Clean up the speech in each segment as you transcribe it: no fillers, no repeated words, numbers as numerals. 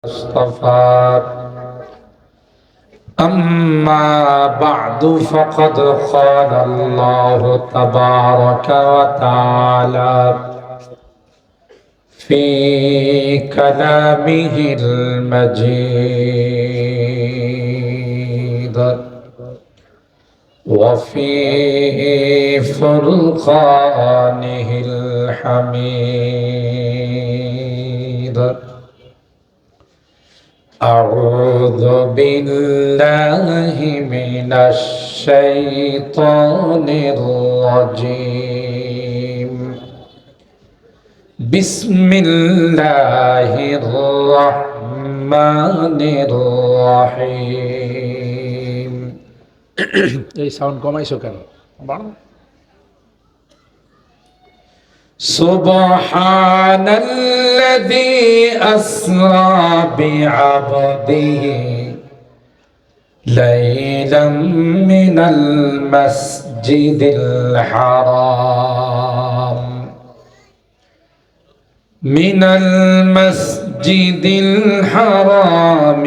اصطفى أما بعد فقد قال الله تبارك وتعالى في كلامه المجيد وفي فرقانه الحميد. أعوذ بالله من الشيطان الرجيم. بسم الله الرحمن الرحيم. এই সাউন্ড কমাইছো কেন? سبحان الذي أسرى بعبده ليلا من المسجد الحرام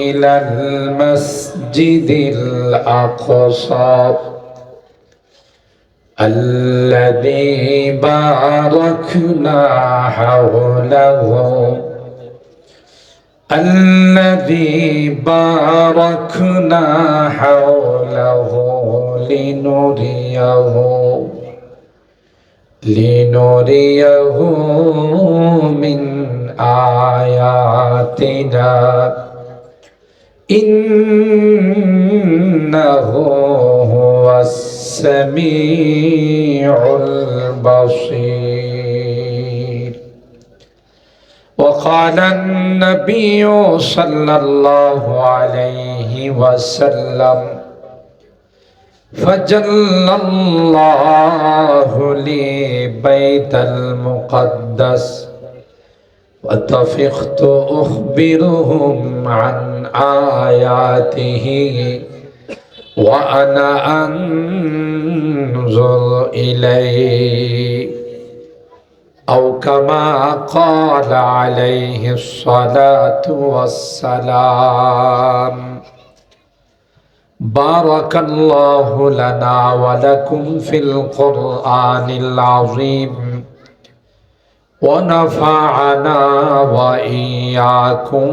إلى المسجد الأقصى الذي باركنا حوله لنريه من آياتنا إنه هو السميع البصير. وقال النبي صلى الله عليه وسلم فجل الله لي بيت المقدس وطفقت أخبرهم عن آياته وأنا أنظر إليه أو كما قال عليه الصلاة والسلام. بارك الله لنا ولكم في القرآن العظيم ونفعنا وإياكم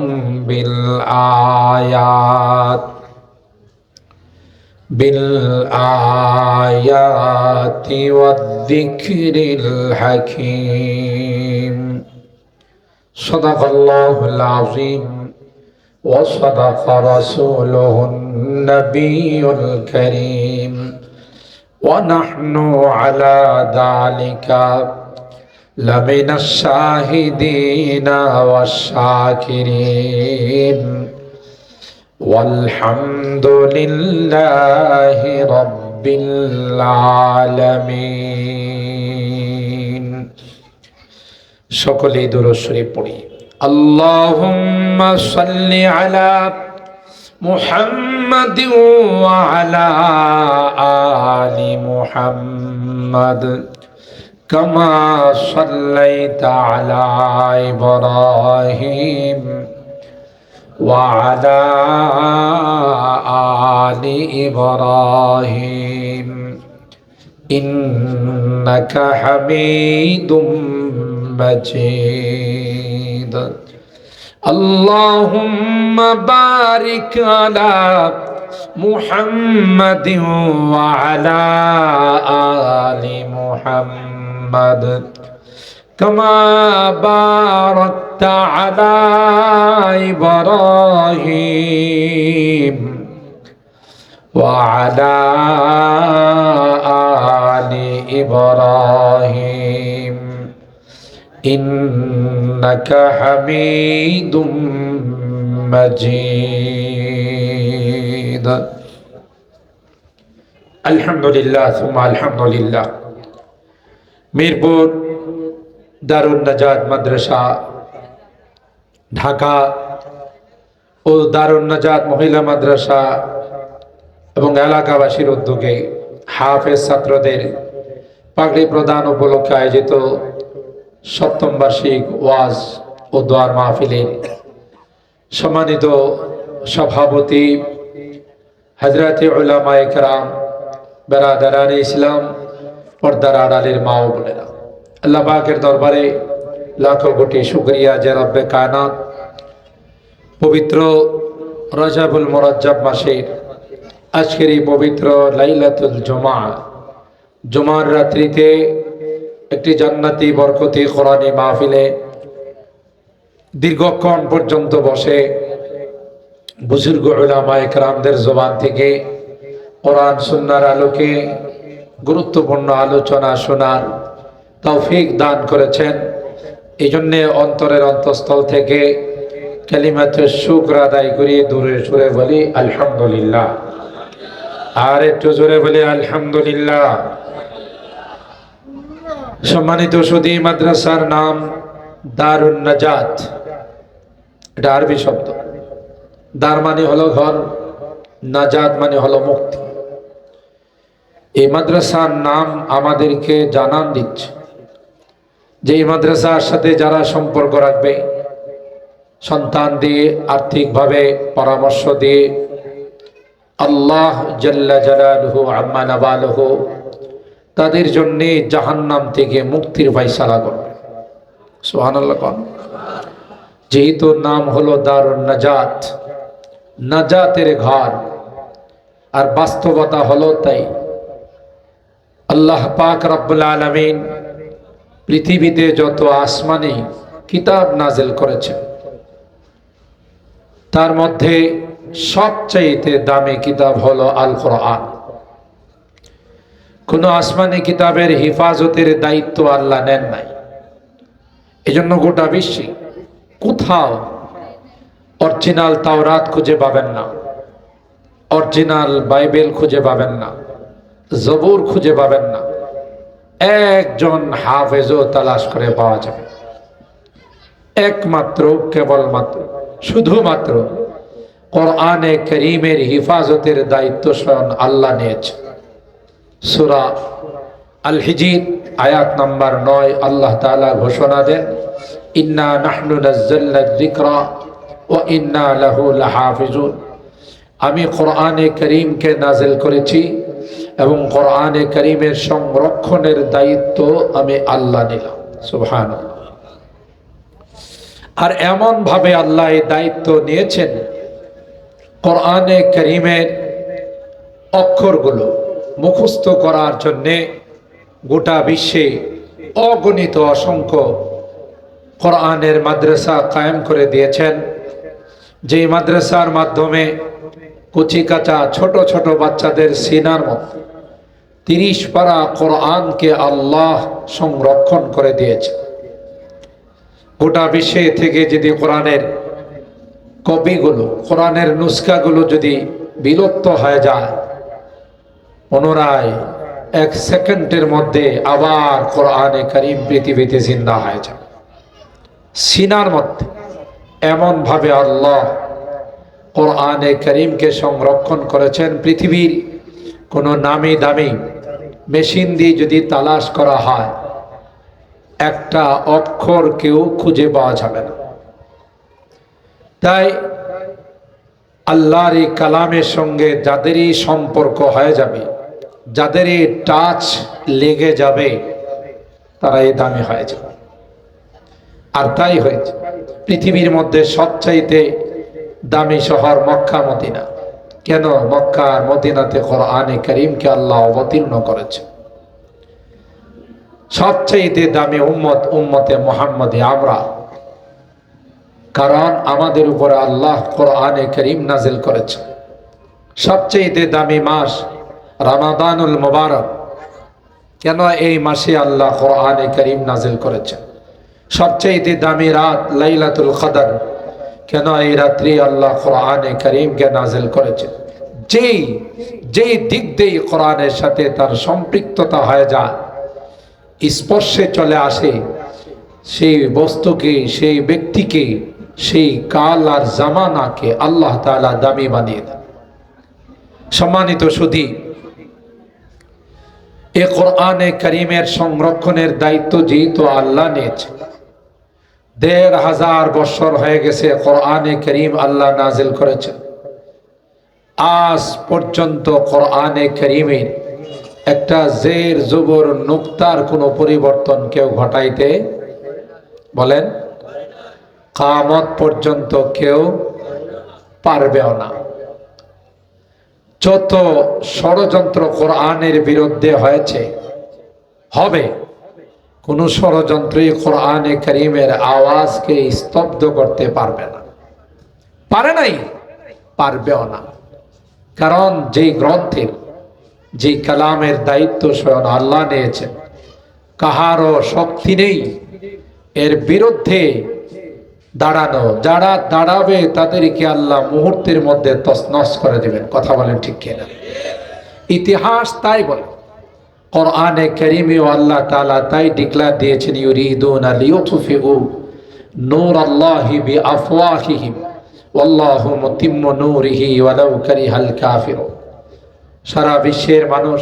بالآيات والذكر الحكيم. صدق الله العظيم وصدق رسوله النبي الكريم ونحن على ذلك لمن الشاهدين والشاكرين والحمد لله رب العالمين. সকলেই দুরূদ শরীফ পড়ি। আল্লাহুম্মা সাল্লি আলা মুহাম্মাদিন ওয়া আলা আলি মুহাম্মাদ كما صليت على إبراهيم وعلى آل إبراهيم إنك حميد مجيد. اللهم بارك على محمد وعلى آل محمد كما باركت على إبراهيم وعلى آل إبراهيم إنك حميد مجيد. الحمد لله ثم الحمد لله. মিরপুর দারুন নাজাত মাদ্রাসা ঢাকা ও দারুন নাজাত মহিলা মাদ্রাসা এবং এলাকাবাসীর উদ্যোগে হাফেজ ছাত্রদের পাগড়ি প্রদান উপলক্ষে আয়োজিত সপ্তম বার্ষিক ওয়াজ ও দোয়ার মাহফিলে সম্মানিত সভাপতি হযরত উলামায়ে কেরাম, বেরাদারানে ইসলাম, পর্দার আড়ালের মা ও বোনেরা, আল্লাহ পাকের দরবারে লাখো কোটি শুকরিয়া যে রব্বে কায়নাত পবিত্র রজবুল মুরাজ্জব মাসের আজকের এই পবিত্র লাইলাতুল জুমার রাত্রিতে একটি জান্নাতি বরকতি কোরআনী মাহফিলে দীর্ঘক্ষণ পর্যন্ত বসে বুজুর্গ উলামায়ে কেরামদের জবান থেকে কোরআন সুন্নাহর আলোকে গুরুত্বপূর্ণ আলোচনা শোনার তৌফিক দান করেছেন। এই জন্য অন্তরের অন্তঃস্থল থেকে কালিমাতুশ শুকর আদায় করি, দূরে সুরে বলি আলহামদুলিল্লাহ। আর একটু জোরে বলি আলহামদুলিল্লাহ। সম্মানিত সুধী, মাদ্রাসার নাম দারুন নাজাত। এটা আরবি শব্দ। দার মানে হলো ঘর, নাজাত মানে হলো মুক্তি। এই মাদ্রাসার নাম আমাদেরকে জানান দিচ্ছে যে এই মাদ্রাসার সাথে যারা সম্পর্ক রাখবে, সন্তান দিয়ে, আর্থিকভাবে পরামর্শ দিয়ে, আল্লাহ জাল্লা জালালুহু আম্মা নাবালুহু তাদের জন্য জাহান্নাম থেকে মুক্তির ফয়সালা করবে। সুবহানাল্লাহ। যেহেতু নাম হলো দারুন নাজাত, নাজাতের ঘর, আর বাস্তবতা হলো তাই। আল্লাহ পাক রব্বুল আলামিন পৃথিবীতে যত আসমানি কিতাব নাজিল করেছেন তার মধ্যে সবচাইতে দামি কিতাব হলো আল কোরআন। কোন আসমানি কিতাবের হিফাজতের দায়িত্ব আল্লাহ নেন নাই। এজন্য গোটা বিশ্বে কোথাও অরিজিনাল তাওরাত খুঁজে পাবেন না, অরিজিনাল বাইবেল খুঁজে পাবেন না, জবুর খুঁজে পাবেন না। একজন হাফেজও তালাশ করে পাওয়া যাবে। একমাত্র, কেবলমাত্র, শুধুমাত্র কোরআনে কারীমের হিফাজতের দায়িত্ব স্বয়ং আল্লাহ নিয়েছে। সূরা আল হিজর আয়াত নাম্বার 9 আল্লাহ তাআলা ঘোষণা দেন, ইন্না নাহনু নাযালনা যিকরা ওয়া ইন্না লাহু লাহাফিজুন। আমি কোরআনে কারীমকে নাজিল করেছি এবং কোরআনে কারীমের সংরক্ষণের দায়িত্ব আমি আল্লাহ নিলাম। সুবহানাল্লাহ। আর এমন ভাবে আল্লাহ এই দায়িত্ব নিয়েছেন, কোরআনে কারীমের অক্ষরগুলো মুখস্থ করার জন্যে গোটা বিশ্বে অগণিত অসংখ্য কোরআনের মাদ্রাসা কায়েম করে দিয়েছেন। যেই মাদ্রাসার মাধ্যমে কচিকাঁচা ছোট ছোট বাচ্চাদের সিনার মধ্যে 30 পারা কোরআনকে আল্লাহ সংরক্ষণ করে দিয়েছে। গোটা বিশ্বে থেকে যদি কোরআনের কপিগুলো, কোরআনের নুসখাগুলো যদি বিলুপ্ত হয়ে যায়, পুনরায় 1 সেকেন্ডের মধ্যে আবার কোরআনে কারীম পৃথিবীতে জিন্দা হয়ে যায় সিনার মধ্যে। এমন ভাবে আল্লাহ কোরআনে কারীমকে সংরক্ষণ করেছেন। পৃথিবীর কোনো নামি দামি মেশিন দিয়ে যদি তালাশ করা হয়, একটা অক্ষর কেউ খুঁজে পাওয়া যাবে না। তাই আল্লাহর এই কালামের সঙ্গে যাদেরই সম্পর্ক হয়ে যাবে, যাদেরই টাচ লেগে যাবে, তারা এই দামি হয়ে যাবে। আর তাই হয়েছে। পৃথিবীর মধ্যে সবচাইতে দামি শহর মক্কা মদিনা। কেন? মক্কা আর মদিনাতে কোরআনে কারীমকে আল্লাহ অবতীর্ণ করেছে। সবচাইতে দামি উম্মত উম্মতে মুহাম্মদী আমরা, কারণ আমাদের উপরে আল্লাহ কোরআনে কারীম নাজিল করেছে। সবচাইতে দামি মাস রমাদানুল মুবারক। কেন? এই মাসে আল্লাহ কোরআনে কারীম নাজিল করেছেন। সবচাইতে দামি রাত লাইলাতুল কদর। কেন? এই রাত্রি আল্লাহ কোরআনে কারীমকে নাজিল করেছেন। যেই দিক দিয়ে কোরআনের সাথে তার সম্পৃক্ততা হয়ে যায়, স্পর্শে চলে আসে, সেই বস্তুকে, সেই ব্যক্তিকে, সেই কাল আর জামানাকে আল্লাহ তাআলা দামি বানিয়ে দেন। সম্মানিত সুধী, এই কোরআনে কারীমের সংরক্ষণের দায়িত্ব যেহেতু আল্লাহ নিয়েছে, 1500 বছর হয়ে গেছে কোরআনে কারীম আল্লাহ নাজিল করেছেন। আজ পর্যন্ত কোরআনে কারীমের একটা জের জবর নুক্তার কোনো পরিবর্তন কেউ ঘটাইতে বলেন কিয়ামত পর্যন্ত কেউ পারবেও না। যত ষড়যন্ত্র কোরআনের বিরুদ্ধে হয়েছে হবে, কোন ষড়যন্ত্রই কোরআনে কারীমের আওয়াজকে স্তব্ধ করতে পারবে না, পারে নাই, পারবেও না। কারণ যেই গ্রন্থের, যে কালামের দায়িত্ব স্বয়ং আল্লাহ নিয়েছেন, কাহারও শক্তি নেই এর বিরুদ্ধে দাঁড়ানো। যারা দাঁড়াবে তাদেরকে আল্লাহ মুহূর্তের মধ্যে তছনছ করে দিবেন। কথা বলেন ঠিক কিনা? ইতিহাস তাই বলে। কোরআনে কারীমেও আল্লাহ তাআলা তাই ডিক্লেয়ার দিয়েছেন, ইউরিদুনা লিইউতফিউ নূরাল্লাহি বিআফওয়াহিহিম ওয়াল্লাহু মুতিম্মু নূরিহি ওয়ালাউ কারিহাল কাফিরুন। সারা বিশ্বের মানুষ,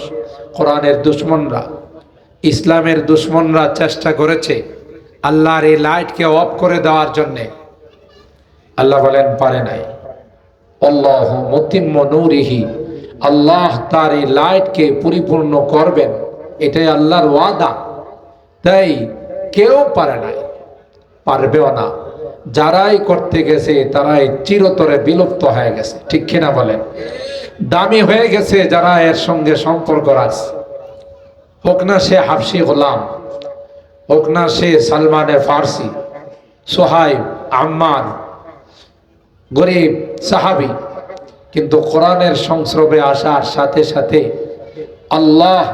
কোরআনের দুশমনরা, ইসলামের দুশমনরা চেষ্টা করেছে আল্লাহর এই লাইটকে অফ করে দেওয়ার জন্যে। আল্লাহ বলেন পারে নাই। আল্লাহু মুতিম্মু নূরিহি, আল্লাহ তার এই লাইটকে পরিপূর্ণ করবেন, এটাই আল্লাহর ওয়াদা। তাই কেউ পারে নাই, পারবেও না। যারাই করতে গেছে তারাই চিরতরে বিলুপ্ত হয়ে গেছে। ঠিক কিনা বলেন? দামি হয়ে গেছে যারা এর সঙ্গে সম্পর্ক রাখছে, হোক না সে হাবশি গোলাম, হোক না সে সালমানে ফার্সি, সোহাইব, আম্মার, গরিব সাহাবি। কিন্তু কোরআনের সংস্রবে আসার সাথে সাথে আল্লাহ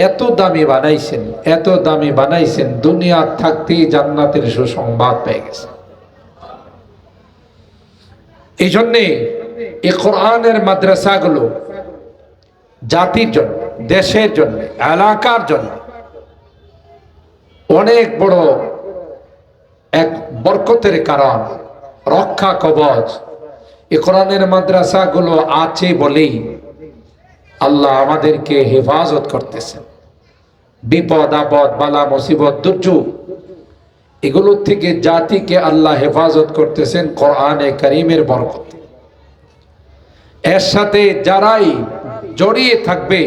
এত দামি বানাইছেন, এত দামি বানাইছেন, দুনিয়া থাকতেই জান্নাতের সুসংবাদ পেয়ে গেছে। এই জন্যে এই কোরআনের মাদ্রাসাগুলো জাতির জন্য, দেশের জন্য, এলাকার জন্য অনেক বড় এক বরকতের কারণ, রক্ষা কবচ। এই কোরআনের মাদ্রাসাগুলো আছে বলেই আল্লাহ আমাদেরকে হেফাজত করতেছেন। বিপদ আপদ, বালা মুসিবত, দুর্যোগ, এগুলো থেকে জাতিকে আল্লাহ হেফাজত করতেছেন কোরআনে কারীমের বরকত। এর সাথে যারাই জড়িয়ে থাকবে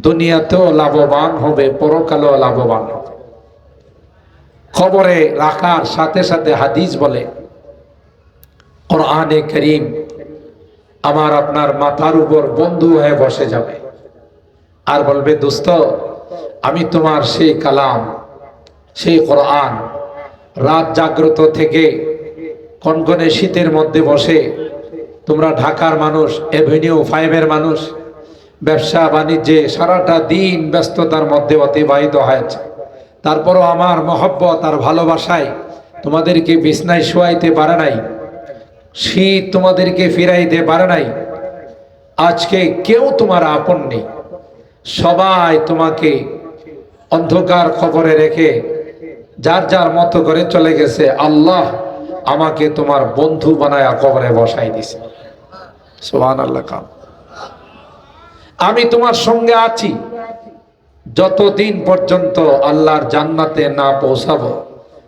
দুনিয়াতেও লাভবান হবে, পরকালেও লাভবান হবে। কবরে রাখার সাথে সাথে হাদিস বলে কোরআনে কারীম আমার আপনার মাথার উপর বন্ধু হয়ে বসে যাবে আর বলবে, দোস্ত আমি তোমার সেই কালাম, সেই কোরআন রাত জাগ্রত থেকে কনকনে শীতের মধ্যে বসে, তোমরা ঢাকার মানুষ, এভিনিউ 5-এর মানুষ, ব্যবসা বাণিজ্যে সারাটা দিন ব্যস্ততার মধ্যে অতিবাহিত হয়েছে, তারপরও আমার মহব্বত আর ভালোবাসায় তোমাদেরকে বিছনায় শোয়াইতে পারে নাই, শীত তোমাদেরকে ফিরাইতে পারে নাই। আজকে কেউ তোমার আপন নেই, সবাই তোমাকে অন্ধকার খবরে রেখে যার যার মতো করে চলে গেছে। আল্লাহ আমাকে তোমার বন্ধু বানায়া কবরে বসাই দিছে। সুবহানাল্লাহ। আমি তোমার সঙ্গে আছি যতদিন পর্যন্ত আল্লাহর জান্নাতে না পৌঁছাবো,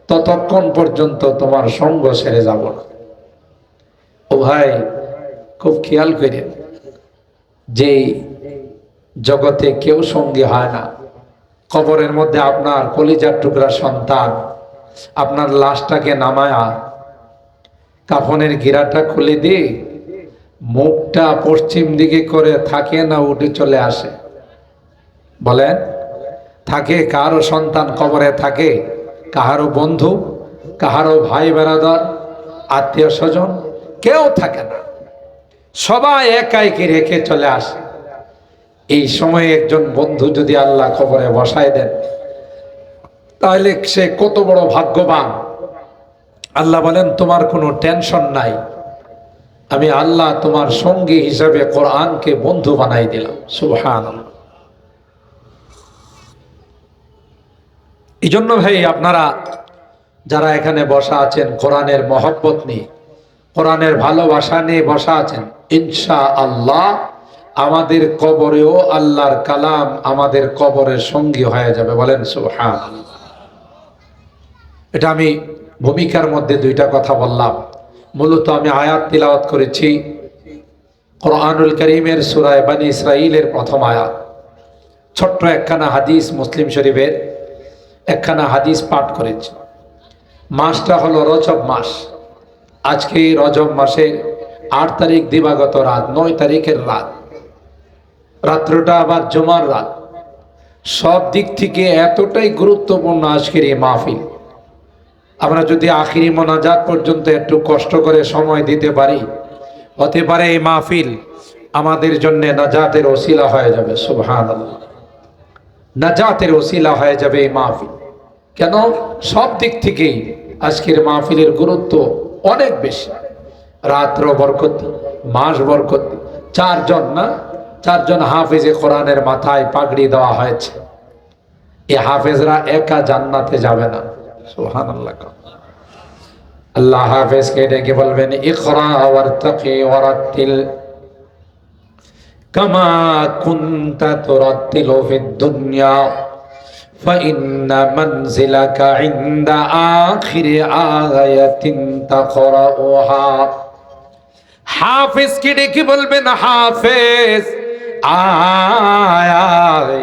ততক্ষণ পর্যন্ত তোমার সঙ্গ ছেড়ে যাব না। ও ভাই, খুব খেয়াল করেন, যে জগতে কেউ সঙ্গী হয় না, কবরের মধ্যে আপনার কলিজার টুকরা সন্তান আপনার লাশটাকে নামায়া কাফনের গিরাটা খুলে দিয়ে মুখটা পশ্চিম দিকে করে থাকে না উঠে চলে আসে? বলেন, থাকে? কারো সন্তান কবরে থাকে, কাহারো বন্ধু, কাহারো ভাই বেরাদার, আত্মীয় স্বজন, কেউ থাকে না, সবাই একাইকে রেখে চলে আসে। এই সময়ে একজন বন্ধু যদি আল্লাহ কবরে বসায় দেন, তাহলে সে কত বড় ভাগ্যবান। আল্লাহ বলেন, তোমার কোনো টেনশন নাই, আমি আল্লাহ তোমার সঙ্গী হিসাবে কোরআনকে বন্ধু বানাই দিলাম। সুবহানাল্লাহ। এই জন্য ভাই, আপনারা যারা এখানে বসা আছেন কোরআনের মহব্বত নিয়ে, কোরআনের ভালোবাসা নিয়ে বসা আছেন, ইনশাআল্লাহ আমাদের কবরেও আল্লাহর কালাম আমাদের কবরের সঙ্গী হয়ে যাবে। বলেন সুবহানাল্লাহ। এটা আমি ভূমিকার মধ্যে দুইটা কথা বললাম। মূলত আমি আয়াত তিলাওয়াত করেছি কোরআনুল কারীমের সূরা বনী ইসরাঈলের প্রথম আয়াত। ছোট্ট একখানা হাদিস মুসলিম শরীফের একখানা হাদিস পাঠ করেছি। মাসটা হলো রজব মাস। আজকে রজব মাসের 8 তারিখ দিবাগত রাত, 9 তারিখের রাত, রাত্রটা আবার জুমার রাত। সব দিক থেকে এতটাই গুরুত্বপূর্ণ আজকের এই মাহফিল। আমরা যদি আখিরি মোনাজাত পর্যন্ত একটু কষ্ট করে সময় দিতে পারি, হতে পারে এই মাহফিল আমাদের জন্য নাজাতের ওসিলা হয়ে যাবে। সুবহানাল্লাহ, নাজাতের ওসিলা হয়ে যাবে এই মাহফিল। কেন? সব দিক থেকেই আজকের মাহফিলের গুরুত্ব অনেক বেশি। রাত্র বরকতি, মাস বরকতি। চারজন হাফেজে কোরআনের মাথায় পাগড়ি দেওয়া হয়েছে। এই হাফেজরা একা জান্নাতে যাবে না। সুবহানাল্লাহ। আল্লাহ হাফেজকে ডেকে বলবেন, ইকরা ওয়ারতাকি ওয়ারাতিল কামা কুনতা তুরাতিলু ফিদ দুনিয়া ফাইন্না মানজিলাকা ইনদা আখিরি আয়াতিন তাকরাউহা। হাফেজকে ডেকে বলবেন, হাফেজ আয়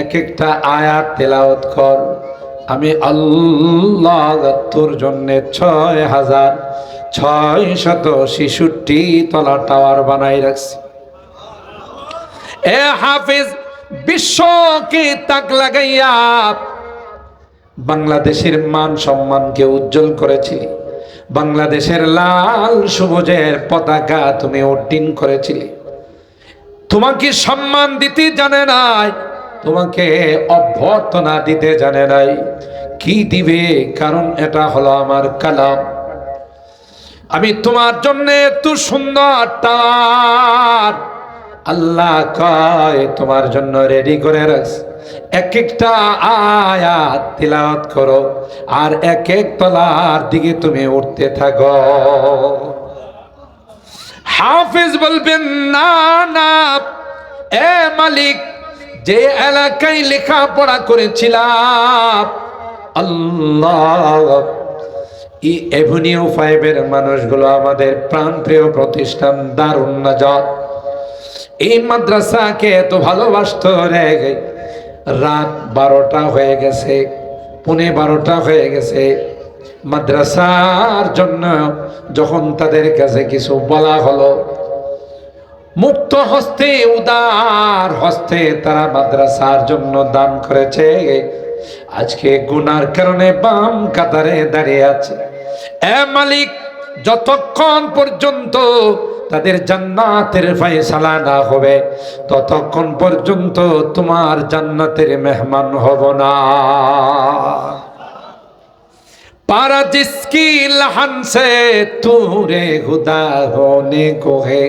এক একটা আয়াত তেলাওয়াত কর। আমি আল্লাহ তোর জন্য 6666 তলা টাওয়ার বানাই রাখছি। এ হাফেজ, বিশ্বকে তাক লাগাইয়া বাংলাদেশের মান সম্মানকে উজ্জ্বল করেছিলি। বাংলাদেশের লাল সবুজের পতাকা তুমি উড্ডীন করেছিলে। তোমাকে সম্মান দিতে জানে নাই, তোমাকে অভ্যর্থনা দিতে জানে নাই। কি দিবে? কারণ এটা হলো আমার কালাম। আমি তোমার জন্য এত সুন্দর টাওয়ার আল্লাহ কয় তোমার জন্য রেডি করে রাখছি। এক একটা আয়াত তিলাওয়াত করো আর এক এক তলার দিকে তুমি উঠতে থাকো। হাফেজ বলবেন, না না এ মালিক, যে এলাকায় লেখাপড়া করেছিলাম আল্লাহ, এই এভিনিউ 5 এর মানুষগুলো আমাদের প্রাণপ্রিয় প্রতিষ্ঠান দারুন নাজাত, এই মাদ্রাসাকে এত ভালোবাসতো রে। রাত 12টা হয়ে গেছে, 11:15 হয়ে গেছে। মাদ্রাসার জন্য যখন তাদের কাছে কিছু বলা হলো, মুক্ত হস্তে উদার হস্তে তারা মাদ্রাসার জন্য দান করেছে। আজকে গুনার কারণে বাম কাতারে দাঁড়িয়ে আছে। এ মালিক, যতক্ষণ পর্যন্ত তাদের জান্নাতের ফয়সালা না হবে ততক্ষণ পর্যন্ত তোমার জান্নাতের মেহমান হব না। पारा जिसकी लहन से तूरे खुदा होने को है,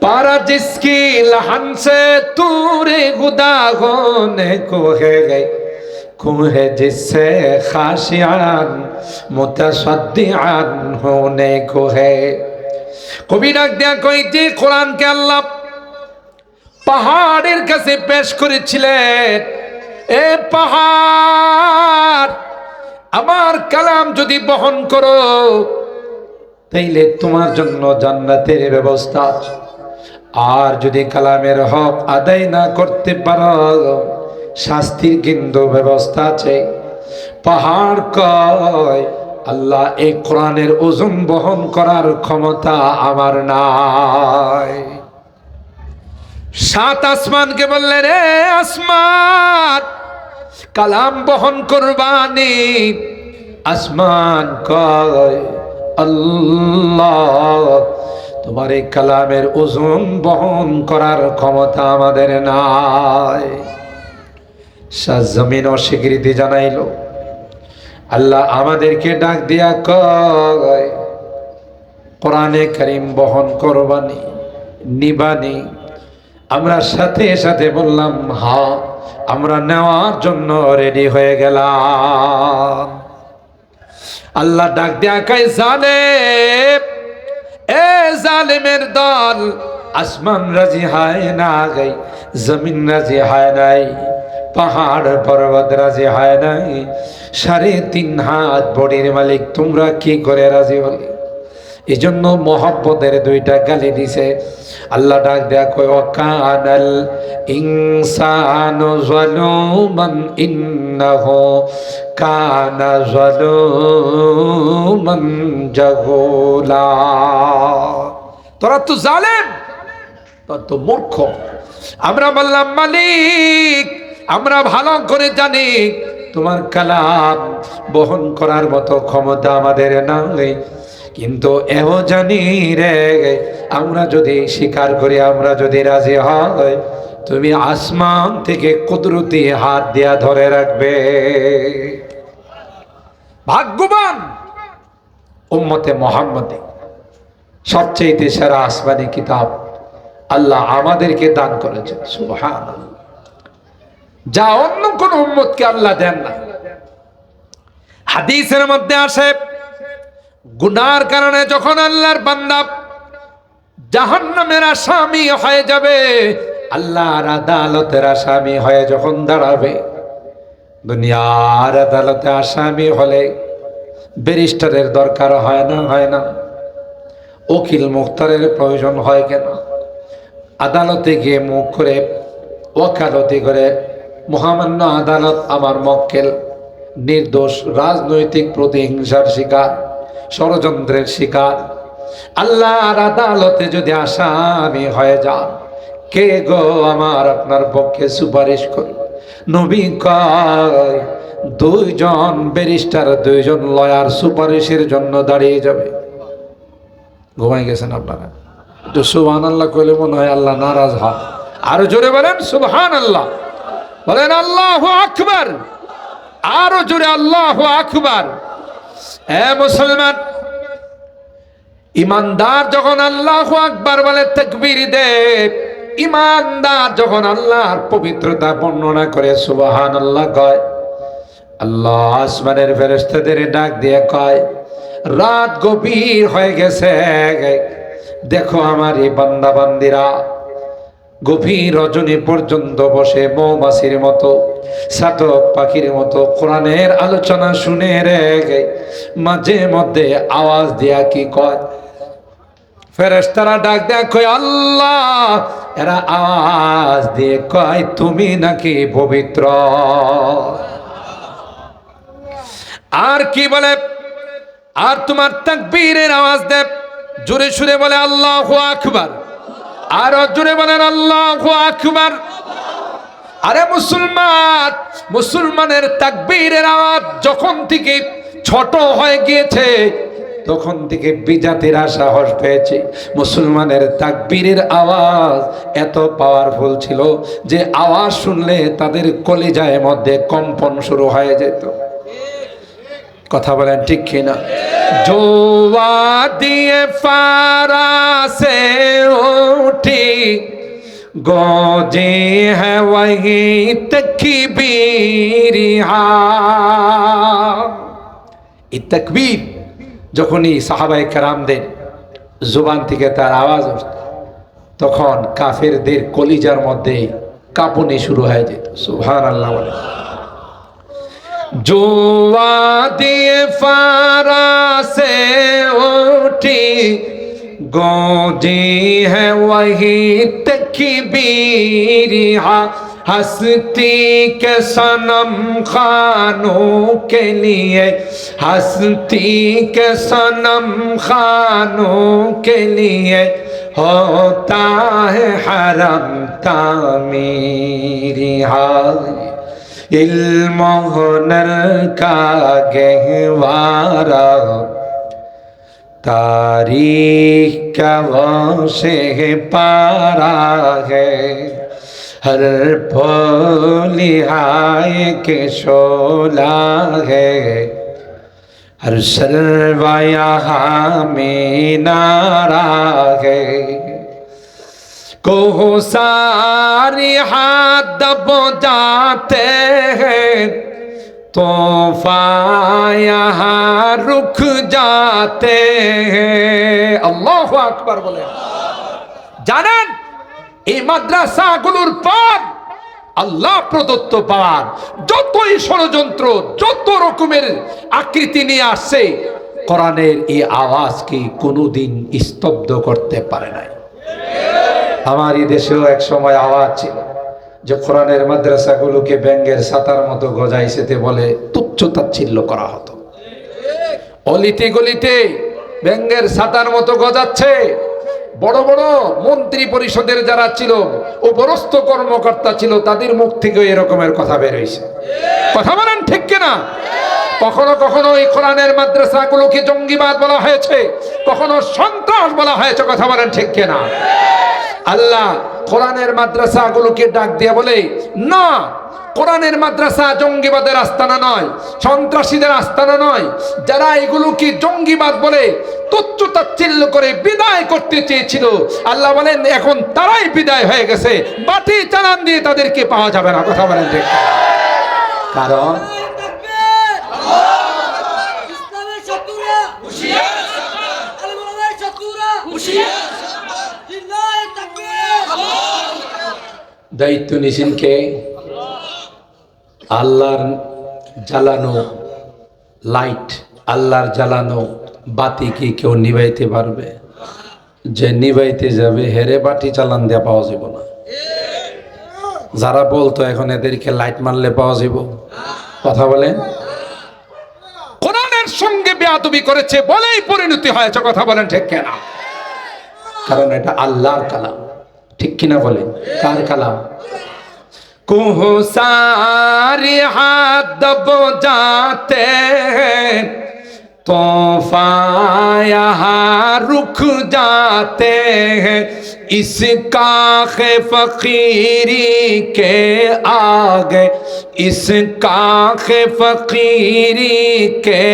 पारा जिसकी लहन से तूरे खुदा होने को है, कुह जिससे खाशियान मुतसद्दिआन होने को है। कवि डाक दिया कोई जी कुरान के अल्लाह पहाड़ের কাছে পেশ করেছিলেন, এ পাহাড় আমার কালাম যদি বহন করো তাইলে তোমার জন্য জান্নাতের ব্যবস্থা আছে, আর যদি কালামের হক আদায় না করতে পারো শাস্তির কিন্তু ব্যবস্থা আছে। পাহাড় কয় আল্লাহ এই কোরআনের ওজন বহন করার ক্ষমতা আমার নাই। 7 আসমানকে বললেন, রে আসমান কালাম বহন করবানি। আসমান কয় আল্লাহ তোমার এই কালামের ওজন বহন করার ক্ষমতা আমাদের নাই। জমিন অস্বীকৃতি জানাইলো। আল্লাহ আমাদেরকে ডাক দিয়া কয় কোরআনে কারীম বহন করবানি, নিবানি। আমরা সাথে সাথে বললাম হ্যাঁ, আমরা নেওয়ার জন্য রেডি হয়ে গেলাম। আল্লাহ ডাক দিয়া কয় জালেম, এ জালেমের দল, আসমান রাজি হয় না, জমিন রাজি হয় নাই, পাহাড় পর্বত রাজি হয় নাই, 3.5 হাত বডির মালিক তোমরা কি করে রাজি হলে? এই জন্য মোহাব্বতের 2টা গালি দিছে। আল্লাহ ডাক দেয়া কয় ওয়াকানাল ইনসানু যালুমান ইন্নাহু কানা যালুমান জাহুলা। তোরা তো জালেম, তোরা তো মূর্খ। আমরা বললাম মালিক আমরা ভালো করে জানি তোমার কালাম বহন করার মতো ক্ষমতা আমাদের নাই, কিন্তু এও জানি রে আমরা যদি স্বীকার করি, আমরা যদি রাজি হই, তুমি আসমান থেকে কুদরতি হাত দিয়া ধরে রাখবে। ভাগ্যবান উম্মতে মুহাম্মদী, সবচেয়ে সেরা আসমানি কিতাব আল্লাহ আমাদেরকে দান করেছেন। সুবহানাল্লাহ, যা অন্য কোন উম্মতকে আল্লাহ দেন না। হাদিসের মধ্যে আসে গুনার কারণে যখন আল্লাহর বান্দা জাহান্নামের আসামি হয়ে যাবে, আল্লাহর আদালতের আসামি হয়ে যখন দাঁড়াবে, দুনিয়ার আদালতে আসামি হলে ব্যারিস্টারের দরকার হয় না? হয় না? উকিল মুখতারের প্রয়োজন হয় কেন? আদালতে গিয়ে মুখ করে ওকালতি করে মহামান্য আদালত আমার মক্কেল নির্দোষ, রাজনৈতিক প্রতিহিংসার শিকার, ষড়যন্ত্রের শিকার, আল্লাহর আদালতে যদি আসামি হয়ে যান, কে গো আমার আপনার পক্ষে সুপারিশ করবে? নবী কয় 2 জন ব্যারিস্টার 2 জন লয়ার সুপারিশের জন্য দাঁড়িয়ে যাবে। ঘুমাই গেছেন আপনারা? তো সুবহানাল্লাহ কইলে মনে হয় আল্লাহ নারাজ হয়। আরো জোরে বলেন সুবহানাল্লাহ, বলেন আল্লাহু আকবার, আরো জোরে আল্লাহু আকবার। এ মুসলমান, ইমানদার যখন আল্লাহু আকবার বলে, তাকবীর দেয়, ইমানদার যখন আল্লাহর পবিত্রতা বর্ণনা করে সুবহানাল্লাহ কয়, আল্লাহ আসমানের ফেরেশতাদের ডাক দিয়ে কয়, রাত গভীর হয়ে গেছে, দেখো আমার এই বান্দা বান্দিরা গভীর রজনী পর্যন্ত বসে মৌমাছির মতো, চাতক পাখির মতো কোরআনের আলোচনা শুনে রে মাঝে মধ্যে আওয়াজ দিয়া কি কয়? ফেরেশতারা ডাক দেয়া কয় আল্লাহ, এরা আওয়াজ দিয়ে কয় তুমি নাকি পবিত্র। আর কি বলে? আর তোমার তাকবীরের আওয়াজ দেয়, জোরে সুরে বলে আল্লাহু আকবার, আর জোরে বলেন আল্লাহু আকবার। আরে মুসলমান, মুসলমানের তাকবীরের আওয়াজ যখন থেকে ছোট হয়ে গিয়েছে, তখন থেকে বিজাতিরা সাহস পেয়েছে। মুসলমানের তাকবীরের আওয়াজ এত পাওয়ারফুল ছিল যে আওয়াজ শুনলে তাদের কলিজার মধ্যে কম্পন শুরু হয়ে যেত। কথা বলেন ঠিক কিনা? জোয়া দিয়ে ফারাসে উঠি গজে হ্যাঁ ওয়াহি তাকবীর। এই তাকবীর যখনই সাহাবায়ে কেরামদের জুবান থেকে তার আওয়াজ উঠত, তখন কাফেরদের কলিজার মধ্যে কাঁপুনি শুরু হয়ে যেত। সুবহানাল্লাহ বলে। জোয়া দিয়ে ফারাসে উঠি गूंजी है वही तकबीर। हस्ती के सनम खानों के लिए, हस्ती के सनम खानों के लिए होता है हरम तामीर। इल्म हुनर का गहवारा तारीख का वो से पारा है। हर फूलिहाय के शोला है, हर शर्वा यहाँ में नारा है। को सारी हाथ दब जाते हैं, तूफान यहाँ रुक जाते हैं। अल्लाहु আকবার বলে। জানেন এই মাদ্রাসাগুলোর পর আল্লাহ প্রদত্ত পাওয়ার যতই ষড়যন্ত্র, যত রকমের আকৃতি নিয়ে আসছে, কোরআনের এই আওয়াজকে কোনোদিন স্তব্ধ করতে পারে নাই। আমার এই দেশেও এক সময় আওয়াজ ছিল যে কোরআনের মাদ্রাসাগুলোকে ব্যাঙের ছাতার মতো গজাইছেতে বলে তুচ্ছ তাচ্ছিল্য করা হতো। অলিতে গলিতে ব্যাঙের ছাতার মতো গজাচ্ছে। বড় বড় মন্ত্রী পরিষদের যারা ছিল, উপরস্থ কর্মকর্তা ছিল, তাদের মুখ থেকে এরকমের কথা বের হয়েছে। কথা বলেন ঠিক কিনা? কখনো কখনো এই কোরআনের মাদ্রাসাগুলোকে জঙ্গিবাদ বলা হয়েছে, কখনো সন্ত্রাস বলা হয়েছে। কথা বলেন ঠিক কিনা? আল্লাহ কোরআনের মাদ্রাসাগুলোকে ডাক দিয়ে বলে, না, কোরআনের মাদ্রাসা জঙ্গিবাদের আস্তানা নয়, সন্ত্রাসীদের আস্তানা নয়। যারা এগুলোকে জঙ্গিবাদ বলে তুচ্ছ তাচ্ছিল্য করে বিদায় করতে চেয়েছিল, আল্লাহ বলেন এখন তারাই বিদায় হয়ে গেছে। বাটি চালান দিয়ে তাদেরকে পাওয়া যাবে না। কথা বলেন ঠিক? কারণ দায়িত্ব নিছেন কে? আল্লাহর জ্বালানো লাইট, আল্লাহর জ্বালানো বাতি কি কেউ নিভাইতে পারবে? যে নিভাইতে যাবে হেরে বাতি চালান দেওয়া পাওয়া যাব না। যারা বলতো এখন এদেরকে লাইট মারলে পাওয়া যাব, কথা বলেন, কোরআনের সঙ্গে বেয়াদবি করেছে বলেই পরিণতি হয়েছে। কথা বলেন ঠিক কিনা? কারণ এটা আল্লাহর কালাম, ঠিক কিনা বলেন? কার কালাম? কুহু সারি হাত দব जाते हैं, तूफान यहाँ रुक जाते हैं, इसका है फकीरी के आगे, इसका है फकीरी के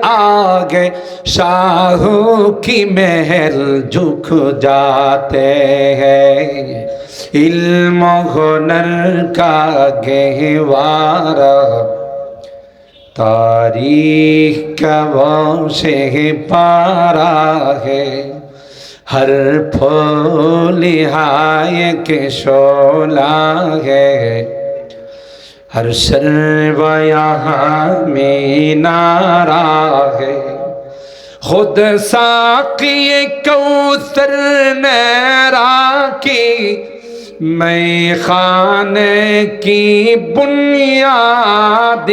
आगे, शाहों की महल झुक जाते हैं, इल्म हुनर का गहवारा तारीख का वो से पारा है, हर फूल हाय के शोला है, हर सर्व यहाँ मीनारा है, खुद साक़ी कौसर नैरा की, मैं खाने की बुनियाद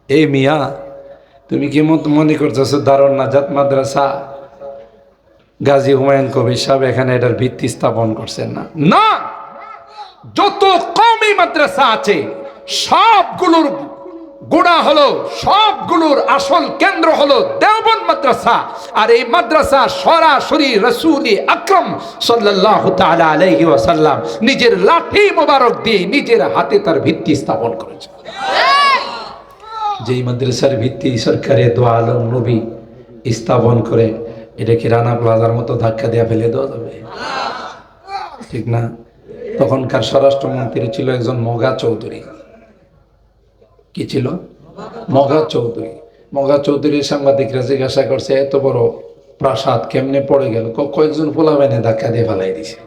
ए मिया তুমি কি মনে করতেছো দারুন নাজাত মাদ্রাসা গাজী হুমায়ুন কবির সাহেব এখানে এটার ভিত্তি স্থাপন করছেন? না, না, যত কওমি মাদ্রাসা আছে সবগুলোর গোড়া হলো, সবগুলোর আসল কেন্দ্র হলো দেওবন্দ মাদ্রাসা। আর এই মাদ্রাসা সরাসরি রাসূল আকরাম সাল্লাল্লাহু তাআলা আলাইহি ওয়াসাল্লাম নিজের লাঠি মোবারক দিয়ে নিজের হাতে তার ভিত্তি স্থাপন করেছে। যেই মাদ্রাসার ভিত্তি সরকারে দো আলম নবী স্থাপন করে, এটা কি রানা প্লাজার মতো ধাক্কা দিয়ে ফেলে দেওয়া যাবে? ঠিক না? তখনকার স্বরাষ্ট্রমন্ত্রী ছিল একজন মগা চৌধুরী। কি ছিল? মগা চৌধুরী। মগা চৌধুরীর সাংবাদিকরা জিজ্ঞাসা করছে এত বড় প্রাসাদ কেমনে পড়ে গেল? কয়েকজন পোলাবেনে ধাক্কা দিয়ে ফেলাই দিছে।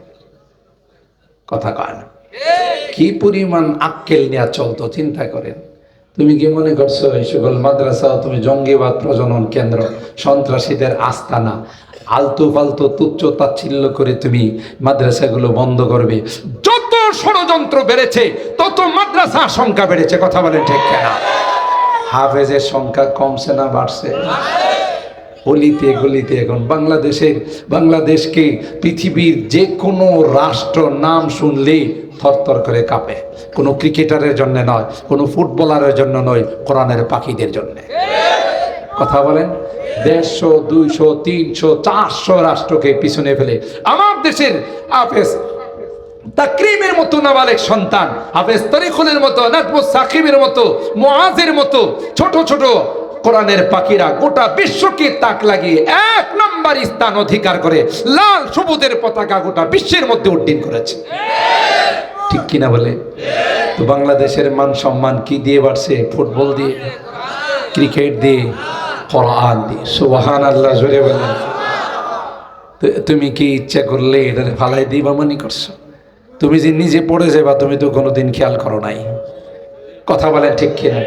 কথা কয় না? কি পরিমাণ আক্কেল নিয়ে চলতো চিন্তা করেন। তুমি কি মনে করছো এই সকল মাদ্রাসা তুমি জঙ্গিবাদ প্রজনন কেন্দ্র, সন্ত্রাসীদের আস্তানা, আলতু ফালতু তুচ্ছ তাচ্ছিল্য করে তুমি মাদ্রাসাগুলো বন্ধ করবে? যত ষড়যন্ত্র বেড়েছে তত মাদ্রাসার সংখ্যা বেড়েছে। কথা বলেন ঠিক কিনা? হাফেজের সংখ্যা কমছে না বাড়ছে? অলিতে গলিতে এখন বাংলাদেশকে পৃথিবীর যে কোনো রাষ্ট্র নাম শুনলেই থরথর করে কাঁপে। কোনো ক্রিকেটারের জন্য নয়, কোনো ফুটবলারের জন্য নয়, কোরআনের পাখিদের জন্য। কথা বলেন। 150, 200, 300, 400 রাষ্ট্রকে পিছনে ফেলে আমার দেশের হাফেজ তাকরিমের মতো নাবালেক সন্তান, হাফেজ তরিকুলের মতো, নাজমুস সাকিবের মতো, মুআজের মতো ছোট ছোট কোরআনের পাখিরা গোটা বিশ্বকে তাক লাগিয়ে 1 নম্বর স্থান অধিকার করে লাল সবুজের পতাকা গোটা বিশ্বের মধ্যে উড্ডীন করেছে। ঠিক কিনা বলে? তো বাংলাদেশের মান সম্মান কি দিয়ে বাড়ছে? ফুটবল দিয়ে, ক্রিকেট দিয়ে, কোরআন দিয়ে। সুবহানাল্লাহ জোরে বলেন। তুমি কি ইচ্ছা করলে এটা ফালাই দিবা মনে করছো? তুমি যে নিজে পড়ে যাবা তুমি তো কোনোদিন খেয়াল করো নাই। কথা বলেন ঠিক কিনা?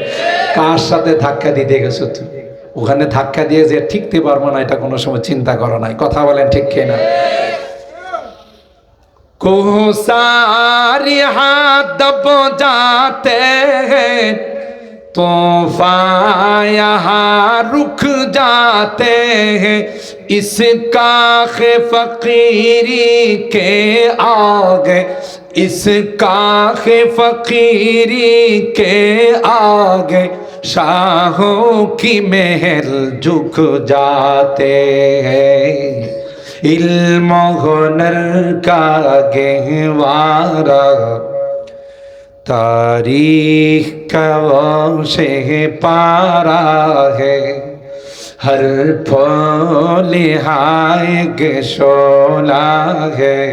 কার সাথে ধাক্কা দিতে গেছো তুমি? ওখানে ধাক্কা দিয়ে যে ঠিকতে পারবো না এটা কোনো সময় চিন্তা করো নাই। কথা বলেন ঠিক কিনা? कोसारी हाथ दब जाते हैं, तूफान यहाँ रुक जाते हैं, इसका फकीरी के आगे, इसका फकीरी के आगे शाहों की महल झुक जाते हैं। इल्म हुनर का गहवारा तारीख का से पारा है, हर फूल हाय शोला है,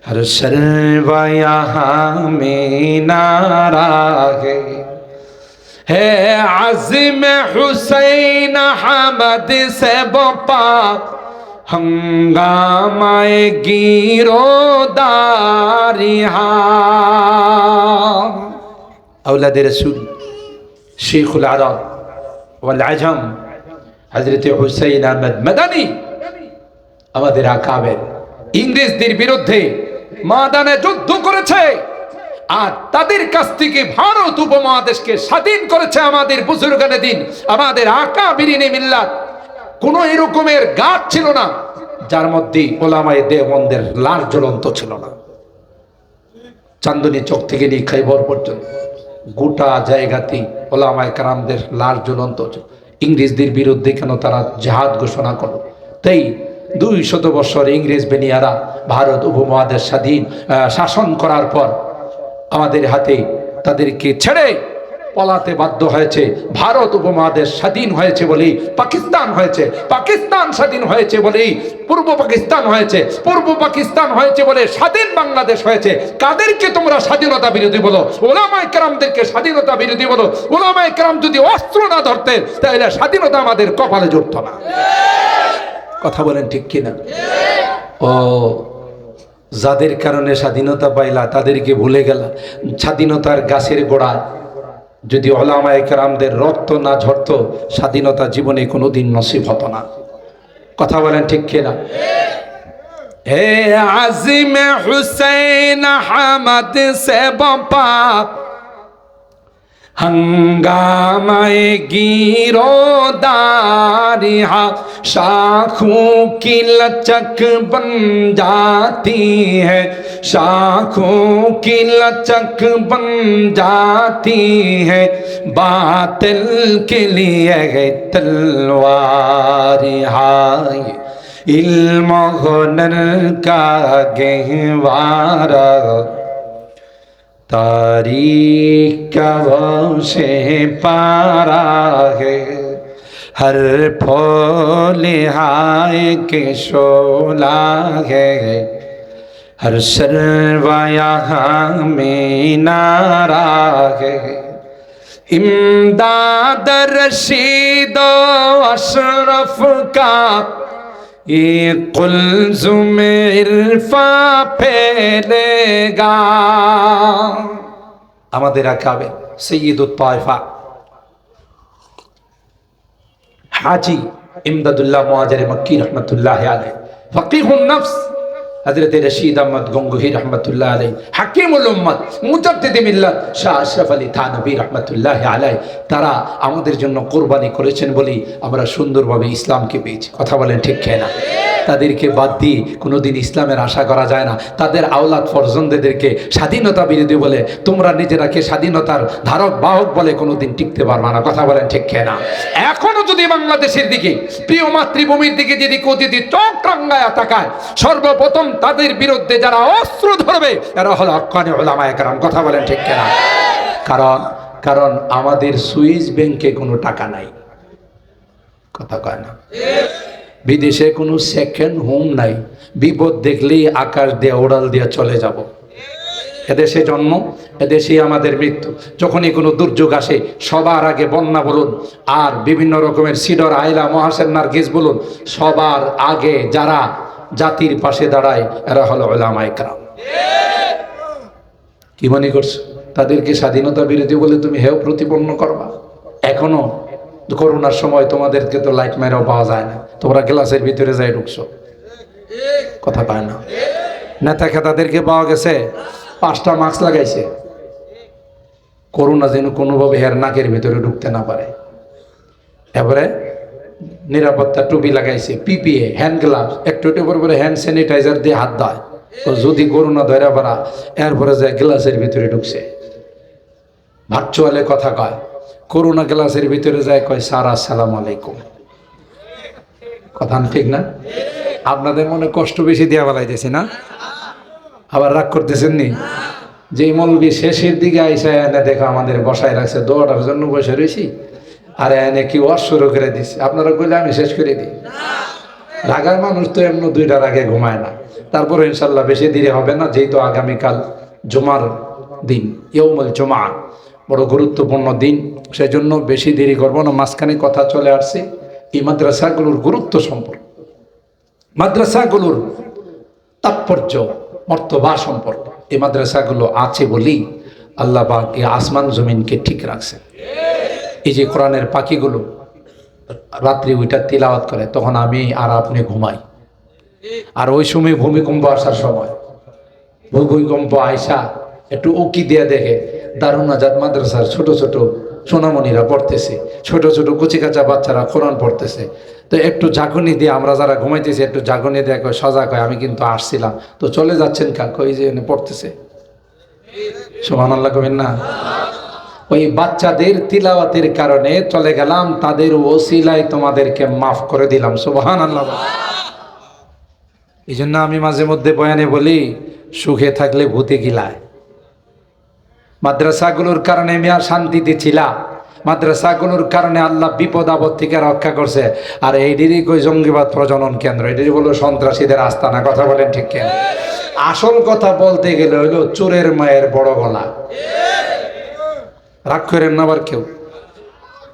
हर शर्वा यहाँ में नारा है आज़िम हुसैन अहमद से बपा हंगामाए गिरोदारिहा। औलाद रसूल शेखुल अरब वल अजम हजरत हुसैन अहमद मदनी আমাদের আকাবের ইংরেজদের বিরুদ্ধে ময়দানে যুদ্ধ করেছে আর তাদের কাছ থেকে ভারত উপমহাদেশকে স্বাধীন করেছে আমাদের বুজুর্গানে দিন, আমাদের আকাবিরিনে মিল্লাত। কোন এরকমের গাছ ছিল না যার মধ্যে ওলামায়ে দেওবন্দের লাশ জ্বলন্ত ছিল না। চান্দনী চক থেকে নিয়ে খাইবর পর্যন্ত গোটা জায়গাতে ওলামায়ে কেরামদের লাশ জ্বলন্ত। ইংরেজদের বিরুদ্ধে কেন তারা জিহাদ ঘোষণা করলো? তাই 200 বছর ইংরেজ বেনিয়ারা ভারত উপমহাদেশ স্বাধীন শাসন করার পর আমাদের হাতে তাদেরকে ছেড়ে পলাতে বাধ্য হয়েছে। ভারত উপমহাদেশ স্বাধীন হয়েছে বলেই পাকিস্তান হয়েছে, পাকিস্তান স্বাধীন হয়েছে বলেই পূর্ব পাকিস্তান হয়েছে, পূর্ব পাকিস্তান হয়েছে বলে স্বাধীন বাংলাদেশ হয়েছে। কাদেরকে তোমরা স্বাধীনতা বিরোধী বলো? ওলামায়ে কেরামদেরকে স্বাধীনতা বিরোধী বলো। ওলামায়ে কেরাম যদি অস্ত্র না ধরতেন তাহলে স্বাধীনতা আমাদের কপালে জুটতো না। কথা বলেন ঠিক কিনা? ও যাদের কারণে স্বাধীনতা পাইলা তাদেরকে ভুলে গেলা। স্বাধীনতার গাছের গোড়ায় যদি ওলামায়ে কেরামদের রক্ত না ঝরতো স্বাধীনতা জীবনে কোনোদিন নসিব হতো না। কথা বলেন ঠিক কিনা? হে আজিম হুসैन अहमद से बपा हंगामाए गिरोदारिहा, शाखों की लचक बन जाती है, शाखों की लचक बन जाती है, बातिल के लिए है तलवार हाय, इल्म हुनर का गहवारा तारीख का से पारा है, हर फूल हाय के शोला है, हर शर्वा यहाँ में नारा है। इमदाद रशीद अशरफ का ये कुल्ज़ुम इरफा फैलेगा। আমাদের আকাবে সৈয়দুত তায়েফা হাজী ইমদাদুল্লাহ মুহাজির মক্কি রহমাতুল্লাহ আলাইহি, ফকিহুন নফস হযরত রশিদ আহমদ গঙ্গোহী রহমাতুল্লাহ আলাইহি, হাকিমুল উম্মত মুজাদ্দিদ মিল্লাত শাহ আশরাফ আলী থানভী রহমাতুল্লাহ আলাইহি, তারা আমাদের জন্য কোরবানি করেছেন বলেই আমরা সুন্দরভাবে ইসলামকে পেয়েছি। কথা বলেন ঠিক কিনা? তাদেরকে বাদ দিয়ে কোনোদিন ইসলামের আশা করা যায় না। তাদের আওলাদ ফরজন্দেরকে স্বাধীনতা বিরোধী বলে তোমরা নিজেরাকে স্বাধীনতার ধারক বাহক বলে কোনোদিন টিকতে পারবে না। কথা বলেন ঠিক কিনা? এখনো যদি বাংলাদেশের দিকে, প্রিয় মাতৃভূমির দিকে যদি চোখ রাঙ্গায়া তাকায়, সর্বপ্রথম তাদের বিরুদ্ধে যারা অস্ত্র ধরবে এরা হলো হক্কানি উলামায়ে কেরাম। কথা বলেন ঠিক কিনা? কারণ আমাদের সুইস ব্যাংকে কোনো টাকা নাই। কথা কয় না? বিদেশে কোনো সেকেন্ড হোম নাই, বিপদ দেখলেই আকাশ দিয়ে ওড়াল দিয়ে চলে যাব। এদেশে জন্ম, এদেশেই আমাদের মৃত্যু। যখনই কোনো দুর্যোগ আসে সবার আগে বন্যা বলুন আর বিভিন্ন রকমের সিডর, আইলা, মহাসেন, নার্গিস বলুন, সবার আগে যারা জাতির পাশে দাঁড়ায় এরা হলো উলামায়ে কেরাম। কি মনে করছো তাদেরকে স্বাধীনতা বিরোধী বলে তুমি হেয় প্রতিপন্ন করবা? এখনো করোনার সময় তোমাদেরকে তো লাইট মেরাও পাওয়া যায় না, তোমরা গ্লাসের ভিতরে যাই ঢুকছো, কথা পায় না। নেতা খেতাদেরকে পাওয়া গেছে 5টা মাস্ক লাগাইছে, করোনা যেন কোনোভাবে হের নাকের ভিতরে ঢুকতে না পারে। এবারে নিরাপত্তা টুপি লাগাইছে, পিপিএ, হ্যান্ড গ্লাভস, একটু পরে হ্যান্ড স্যানিটাইজার দিয়ে হাত দেয়, যদি করোনা ধরা পারা এরপরে যায় গ্লাসের ভিতরে ঢুকছে। ভার্চুয়ালে কথা কয়, করোনা গ্লাসের ভিতরে যায় কয় স্যার আসসালামু আলাইকুম। কথা ঠিক না? আপনাদের মনে কষ্ট বেশি দেওয়া বেলাইতেছি না? আবার রাগ করতেছেন নি? যে মৌলবি শেষের দিকে আইসা এনে দেখো আমাদের বসায় রাখছে, দোয়াটার জন্য বসে রয়েছি, আর এনে কি ওয়াজ শুরু করে দিচ্ছে, আপনারা কইলে আমি শেষ করে দিই। রাগার মানুষ তো এমন 2টার আগে ঘুমায় না। তারপরে ইনশাল্লাহ বেশি দেরি হবে না, যেহেতু আগামীকাল জুমার দিন, ইয়ৌমুল জুমা, বড় গুরুত্বপূর্ণ দিন, সেজন্য বেশি দেরি করবো না। মাঝখানে কথা চলে আসছে এই মাদ্রাসাগুলোর গুরুত্ব সম্পর্কে, মাদ্রাসাগুলোর তাৎপর্য মর্তবা সম্পর্কে। এই মাদ্রাসাগুলো আছে বলেই আল্লাহ পাক এই আসমান জমিনকে ঠিক রাখছে। এই যে কোরআনের পাখিগুলো রাত্রি ওইটা তিলাওয়াত করে, তখন আমি আর আপনি ঘুমাই, আর ওই সময় ভূমিকম্প আসার সময় ভূমিকম্প আইসা একটু উকি দিয়ে দেখে দারুন নাজাত মাদ্রাসার ছোট ছোট সোনামণিরা পড়তেছে, ছোট ছোট কুচিকাচা বাচ্চারা কোরআন পড়তেছে, তো একটু জাগনি দিয়ে আমরা যারা ঘুমাইতেছি একটু জাগনি দিয়ে কয় সজাগ হয়, আমি কিন্তু আসছিলাম, তো চলে যাচ্ছেন কাক, ওই যে পড়তেছে, সুবহানাল্লাহ কবেন না? ওই বাচ্চাদের তিলাওয়াতের কারণে চলে গেলাম, তাদের ওসিলায় তোমাদেরকে মাফ করে দিলাম, সুবহানাল্লাহ। এই জন্য আমি মাঝে মধ্যে বয়ানে বলি, সুখে থাকলে ভূতে গিলায়। মাদ্রাসাগুলোর কারণে আমি আর শান্তিতে ছিলাম, মাদ্রাসাগুলোর কারণে আল্লাহ বিপদ আপদ থেকে রক্ষা করছে। আর এইটিরই কই জঙ্গিবাদ প্রজনন কেন্দ্র, এটিরই বলো সন্ত্রাসীদের আস্তানা, কথা বলেন ঠিক কেন? আসল কথা বলতে গেলে হইলো চোরের মায়ের বড় গলা। রাগ করেন না আবার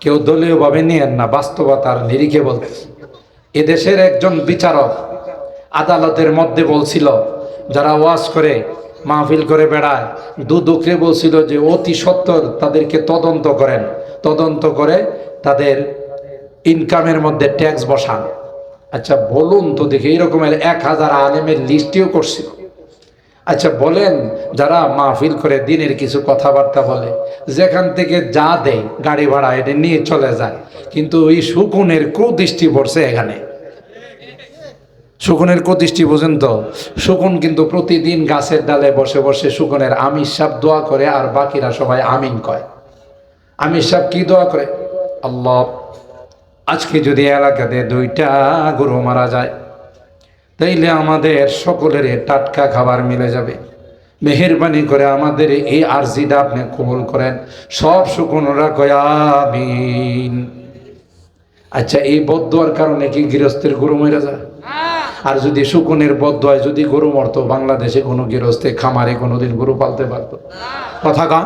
কেউ দলীয় ভাবে নিয়েন না, বাস্তবতার নিরিখে বলতেছে। এদেশের একজন বিচারক আদালতের মধ্যে বলছিল, যারা ওয়াজ করে মাহফিল করে বেড়ায়, দুদকরে বলছিল যে অতি সত্বর তাদেরকে তদন্ত করেন, তদন্ত করে তাদের ইনকামের মধ্যে ট্যাক্স বসান। আচ্ছা বলুন তো দেখি, এইরকমের 1000 আলেমের লিস্টিও করছিল। আচ্ছা বলেন, যারা মাহফিল করে দিনের কিছু কথাবার্তা বলে, যেখান থেকে যা দেয় গাড়ি ভাড়া এটা নিয়ে চলে যায়, কিন্তু ওই শকুনের কুদৃষ্টি পড়ছে এখানে। শকুনের কুদৃষ্টি বোঝেন তো? শকুন কিন্তু প্রতিদিন গাছের ডালে বসে বসে শকুনের আমির সাহেব দোয়া করে, আর বাকিরা সবাই আমিন কয়। আমির সাহেব কি দোয়া করে? আল্লাহ, আজকে যদি এলাকাতে 2টা গরু মারা যায়, তাইলে আমাদের সকলের টাটকা খাবার মিলে যাবে, মেহেরবানি করে আমাদের এই আরজিটা আপনি কবুল করেন। সব শকুনরা কয় আমিন। আচ্ছা এই বদদোয়ার কারণে কি গৃহস্থের গরু মরে যায়? আর যদি শকুনের বদদোয়ায় যদি গরু মরতো, বাংলাদেশে কোনো গৃহস্থে খামারে কোনোদিন গরু পালতে পারতো? কথা কন।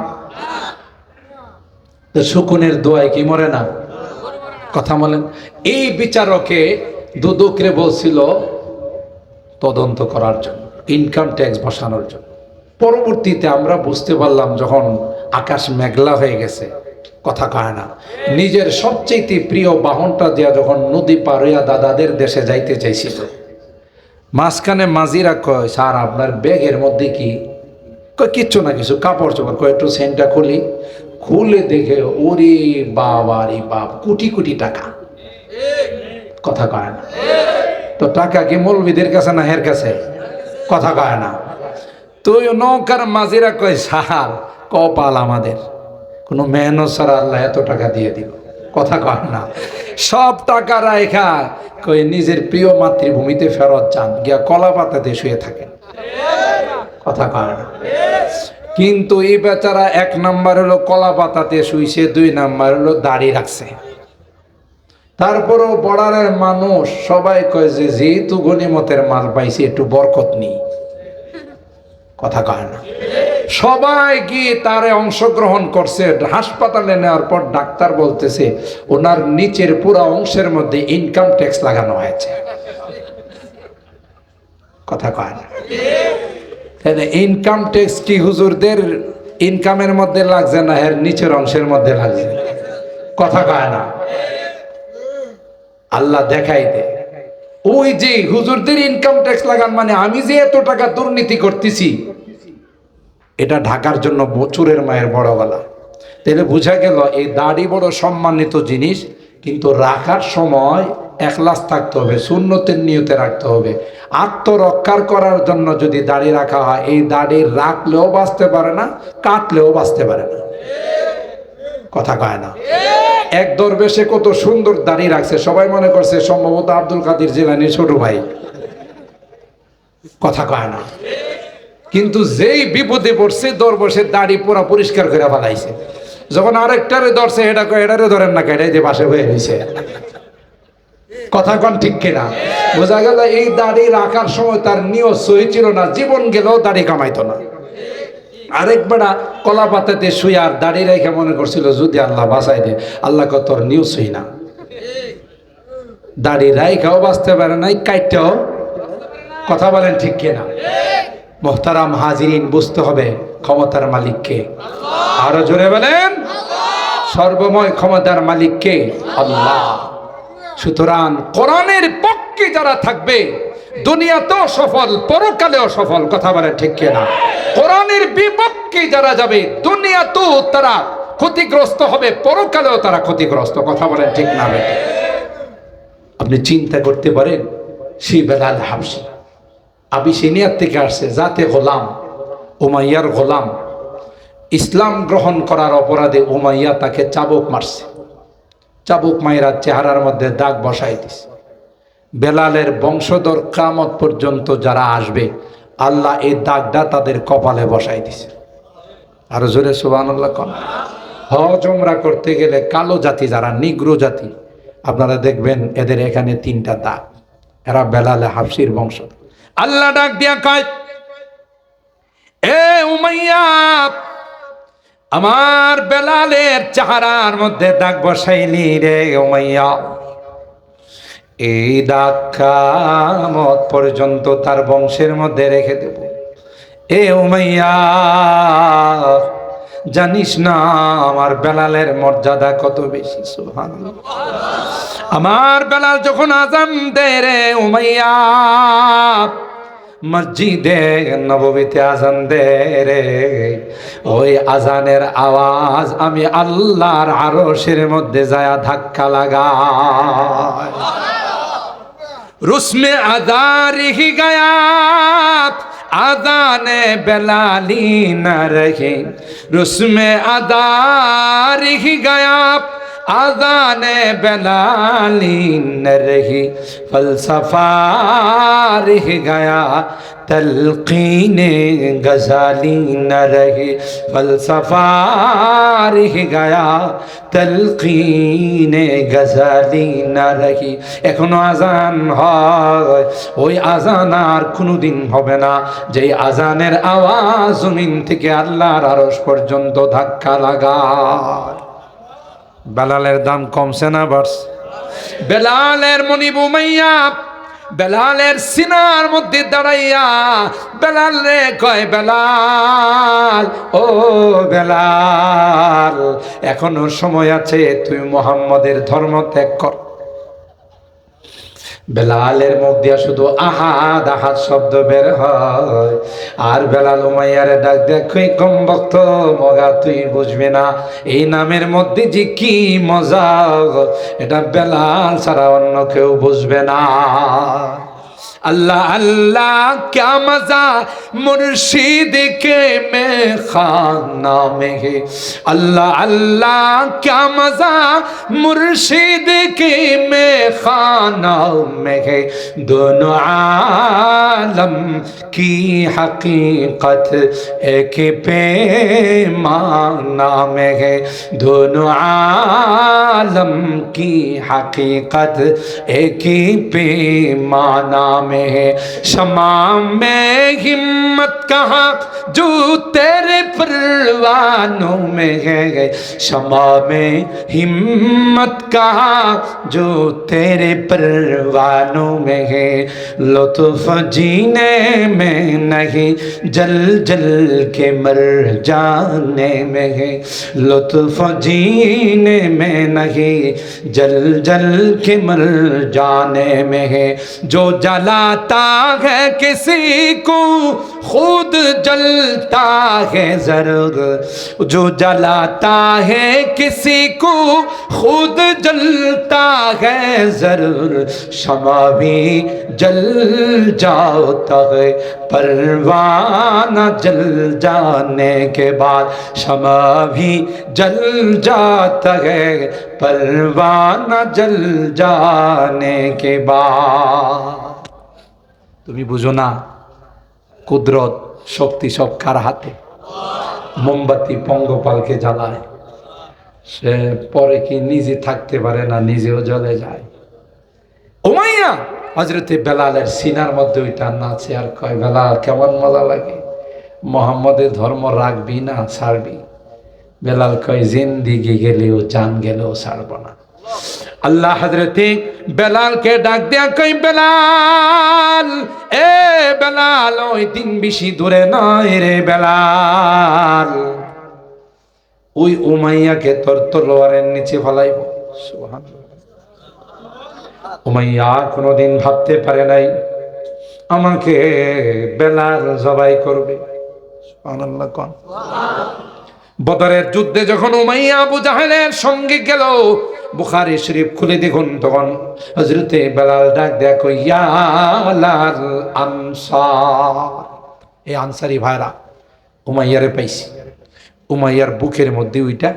শকুনের দোয়ায় কি মরে না? কথা বলেন। এই বিচারকে দুদকরে বলছিল তদন্ত করার জন্য, ইনকাম ট্যাক্স বসানোর জন্য। পরবর্তীতে আমরা বুঝতে পারলাম, যখন আকাশ মেঘলা হয়ে গেছে, কথা কয় না, নিজের সবচেয়ে প্রিয় বাহনটা দিয়া যখন নদী পার হইয়া দাদাদের দেশে যাইতে চাইছিল, মাঝখানে মাঝিরা কয়, স্যার আপনার ব্যাগের মধ্যে কি? কয় কিচ্ছু না, কিছু কাপড় চোপড়। কয় একটু সেন্টটা খুলে দেখে ওরে বাবা রে বাপ, কোটি কোটি টাকা। কথা কয় না। তো টাকা কি মৌলবীদের কাছে না হের কাছে? কথা কয় না। তো নৌকার মাঝিরা কয়, স্যার কপাল আমাদের, কোনো মেহনত ছাড়া আল্লাহ এত টাকা দিয়ে দিল। কথা কয় না। সব টাকা রাখা কই নিজের প্রিয় মাতৃভূমিতে ফেরত যান, গিয়া কলা পাতাতে শুয়ে থাকেন। কথা কয় না। কিন্তু এই বেচারা 1 নাম্বার হলো কলা পাতাতে শুইছে, 2 নাম্বার হলো দাড়ি রাখছে। তারপরও বর্ডারের মানুষ সবাই কয় যে যেহেতু গনিমতের মাল পাইছে একটু বরকত নেই। কথা কয় না। সবাই গিয়ে তারে অংশগ্রহণ করছে। হাসপাতালে নেওয়ার পর ডাক্তার বলতেছে ওনার নিচের পুরো অংশের মধ্যে ইনকাম ট্যাক্স লাগানো হয়েছে। কথা কয় না। তাহলে ইনকাম ট্যাক্স কি হুজুরদের ইনকামের মধ্যে লাগছে না এর নিচের অংশের মধ্যে লাগছে? কথা কয় না। আল্লাহ দেখাই দে ওই যে হুজুরদের ইনকাম ট্যাক্স লাগান মানে আমি যে এত টাকা দুর্নীতি করতেছি এটা ঢাকার জন্য চোরের মায়ের বড় গলা। তাহলে বোঝা গেল এই দাড়ি বড় সম্মানিত জিনিস, কিন্তু রাখার সময় এখলাস থাকতে হবে, সুন্নতের নিয়তে রাখতে হবে। আত্মরক্ষার করার জন্য যদি দাড়ি রাখা হয়, এই দাড়ি রাখলেও বাঁচতে পারে না, কাটলেও বাঁচতে পারে না। কথা কয় না। এক দরবেশে কত সুন্দর দাড়ি রাখছে, সবাই মনে করছে সম্ভবত আব্দুল কাদের জিলানীর ছোট ভাই। কথা কয় না। কিন্তু যেই বিপদে পড়ছে দরবেশের দাড়ি পুরা পরিষ্কার করে ফেলাইছে। যখন আরেকটারে ধরছে এটা কয় এটারে ধরেন না, এটাই যে পাশে হয়ে রয়েছে। কথা কন ঠিক কিনা? বোঝা গেল এই দাড়ি রাখার সময় তার নিয়ত সহি ছিল না, জীবন গেলেও দাড়ি কামাইতো না। আরেক বেড়া কলা পাতাতে শুয়ে আর দাড়ি রেখে মনে করছিল যদি আল্লাহ বাঁচাই দে, আল্লাহ কত তোর নিউজ হই না। দাড়ি রাইখাও বাঁচতে পারে নাই, কাইটাও। কথা বলেন ঠিক কিনা? মোহতারাম হাজিরিন, বুঝতে হবে ক্ষমতার মালিককে। আরো জোরে বলেন, সর্বময় ক্ষমতার মালিককে আল্লাহ। সুতরাং কোরআনের পক্ষে যারা থাকবে দুনিয়াতেও সফল, পরকালেও সফল। কথা বলেন ঠিক কিনা? কোরআনের বিপক্ষে যারা যাবে দুনিয়াতেও তারা ক্ষতিগ্রস্ত হবে, পরকালেও তারা ক্ষতিগ্রস্ত। কথা বলেন ঠিক না? আপনি চিন্তা করতে পারেন সেই বেলাল হাবশী আবিসিনিয়ার থেকে আসছে, জাতে গোলাম, উমাইয়ার গোলাম। ইসলাম গ্রহণ করার অপরাধে উমাইয়া তাকে চাবুক মারছে। চাবুক মাইরা চেহারার মধ্যে দাগ বসাই দিছে। বেলালের বংশধর কিয়ামত পর্যন্ত যারা আসবে আল্লাহ এই দাগটা তাদের কপালে বসাই দিছে। আর জোরে সুবহানাল্লাহ কোন। হজ উমরা করতে গেলে কালো জাতি যারা, নিগ্রো জাতি, আপনারা দেখবেন এদের এখানে 3টা দাগ। এরা বেলালে হাবশীর বংশধর। আল্লাহ ডাক দিয়া কয়, এ উমাইয়া, আমার বেলালের চেহারার মধ্যে দাগ বসাইলি রে উমাইয়া, এই দাগ কিয়ামত পর্যন্ত তার বংশের মধ্যে রেখে দেব। এ উমাইয়া, জানিস না আমার বেলালের মর্যাদা কত বেশি? সুবহানাল্লাহ। আমার বেলাল যখন আযান দেয় রে উমাইয়া, মসজিদে নববীতে আযান দেয় রে, ওই আযানের আওয়াজ আমি আল্লাহর আরশের মধ্যে যায়া ধাক্কা লাগাই। রুসমে আযারিহি গায়াত আযানে বেলালি না রহে, রুসমে আযারিহি গায়াত আযানে বেলালি না রহি, ফলসফা রহ গয়া তলকিনে গজালি না রহি, ফলসফা রহ গয়া তলকিনে গজালি না রহি। এখনো আজান হয়, ওই আজান আর কোনোদিন হবে না যেই আজানের আওয়াজ জমিন থেকে আল্লাহর আরশ পর্যন্ত ধাক্কা লাগায়। বেলালের দাম কমছে না বাড়ছে? বেলালের মনিব উমাইয়া বেলালের সিনার মধ্যে দাঁড়াইয়া বেলাল রে কয়, বেলাল, ও বেলাল, এখনো সময় আছে, তুই মুহাম্মদের ধর্ম ত্যাগ কর। বেলালের মুখ দিয়া শুধু আহাদ আহাদ শব্দ বের হয়। আর বেলাল উমাইয়ারে ডাক দেখই, কম বক্ত মগা, তুই বুঝবি না এই নামের মধ্যে যে কি মজা, এটা বেলাল ছাড়া অন্য কেউ বুঝবে না। अल्लाह अल्लाह क्या मजा मुर्शिद के में खाना में है, अल्लाह अल्लाह क्या मजा मुर्शिद के में खाना में है। दोनों आलम की हकीकत एक पैमाना में है, दोनों आलम की हकीकत एक ही पैमाना में में है, शमा में हिम्मत कहाँ जो तेरे परवानों में है, शमा में हिम्मत कहाँ जो तेरे परवानों में है, लुत्फ जीने में नहीं जल जल के मर जाने में है, लुत्फ जीने में नहीं जल जल के मर जाने में है, जो जलाता है किसी को खुद जलता है जरूर, जो जलाता है किसी को खुद जलता है जरूर, शमा भी जल जाता है परवाना जल जाने के बाद, शमा भी जल जाता है परवाना जल जाने के बाद। তুমি বুঝো না কুদরত শক্তি সব কার হাতে? মোমবাতি পঙ্গপালকে জ্বালায়, সে পরে কি নিজে থাকতে পারে না, নিজেও জ্বলে যায়। উমাইয়া হযরতে বেলালের সিনার মধ্যে ওইটা নাচে আর কয়, বেলাল কেমন মজা লাগে, মোহাম্মদের ধর্ম রাখবি না ছাড়বি? বেলাল কয়, জিন্দিগি গেলেও জান গেলেও ছাড়ব না। আল্লাহ হযরতে বেলালকে ডাক দেয়া কই, বেলাল, এ বেলাল, ওই দিন বেশি দূরে নয় রে বেলাল, ওই উমাইয়াকে তোর তলোয়ারের নিচে ফলাইব। সুবহানাল্লাহ। উমাইয়া কোনোদিন ভাবতে পারে নাই আমাকে বেলাল জবাই করবে। সুবহানাল্লাহ। কোন বদরের যুদ্ধে যখন উমাইয়া আবু জাহেলের সঙ্গে গেল, বুখারী শরীফ খুলে দেখুন, তখন হযরতে বেলাল ডাক দেয়া কই, ইয়া লাল আনসার, এই আনসারি ভাইরা উমাইয়ারে পাইছি। উমাইয়ার বুকের মধ্যে ওইটা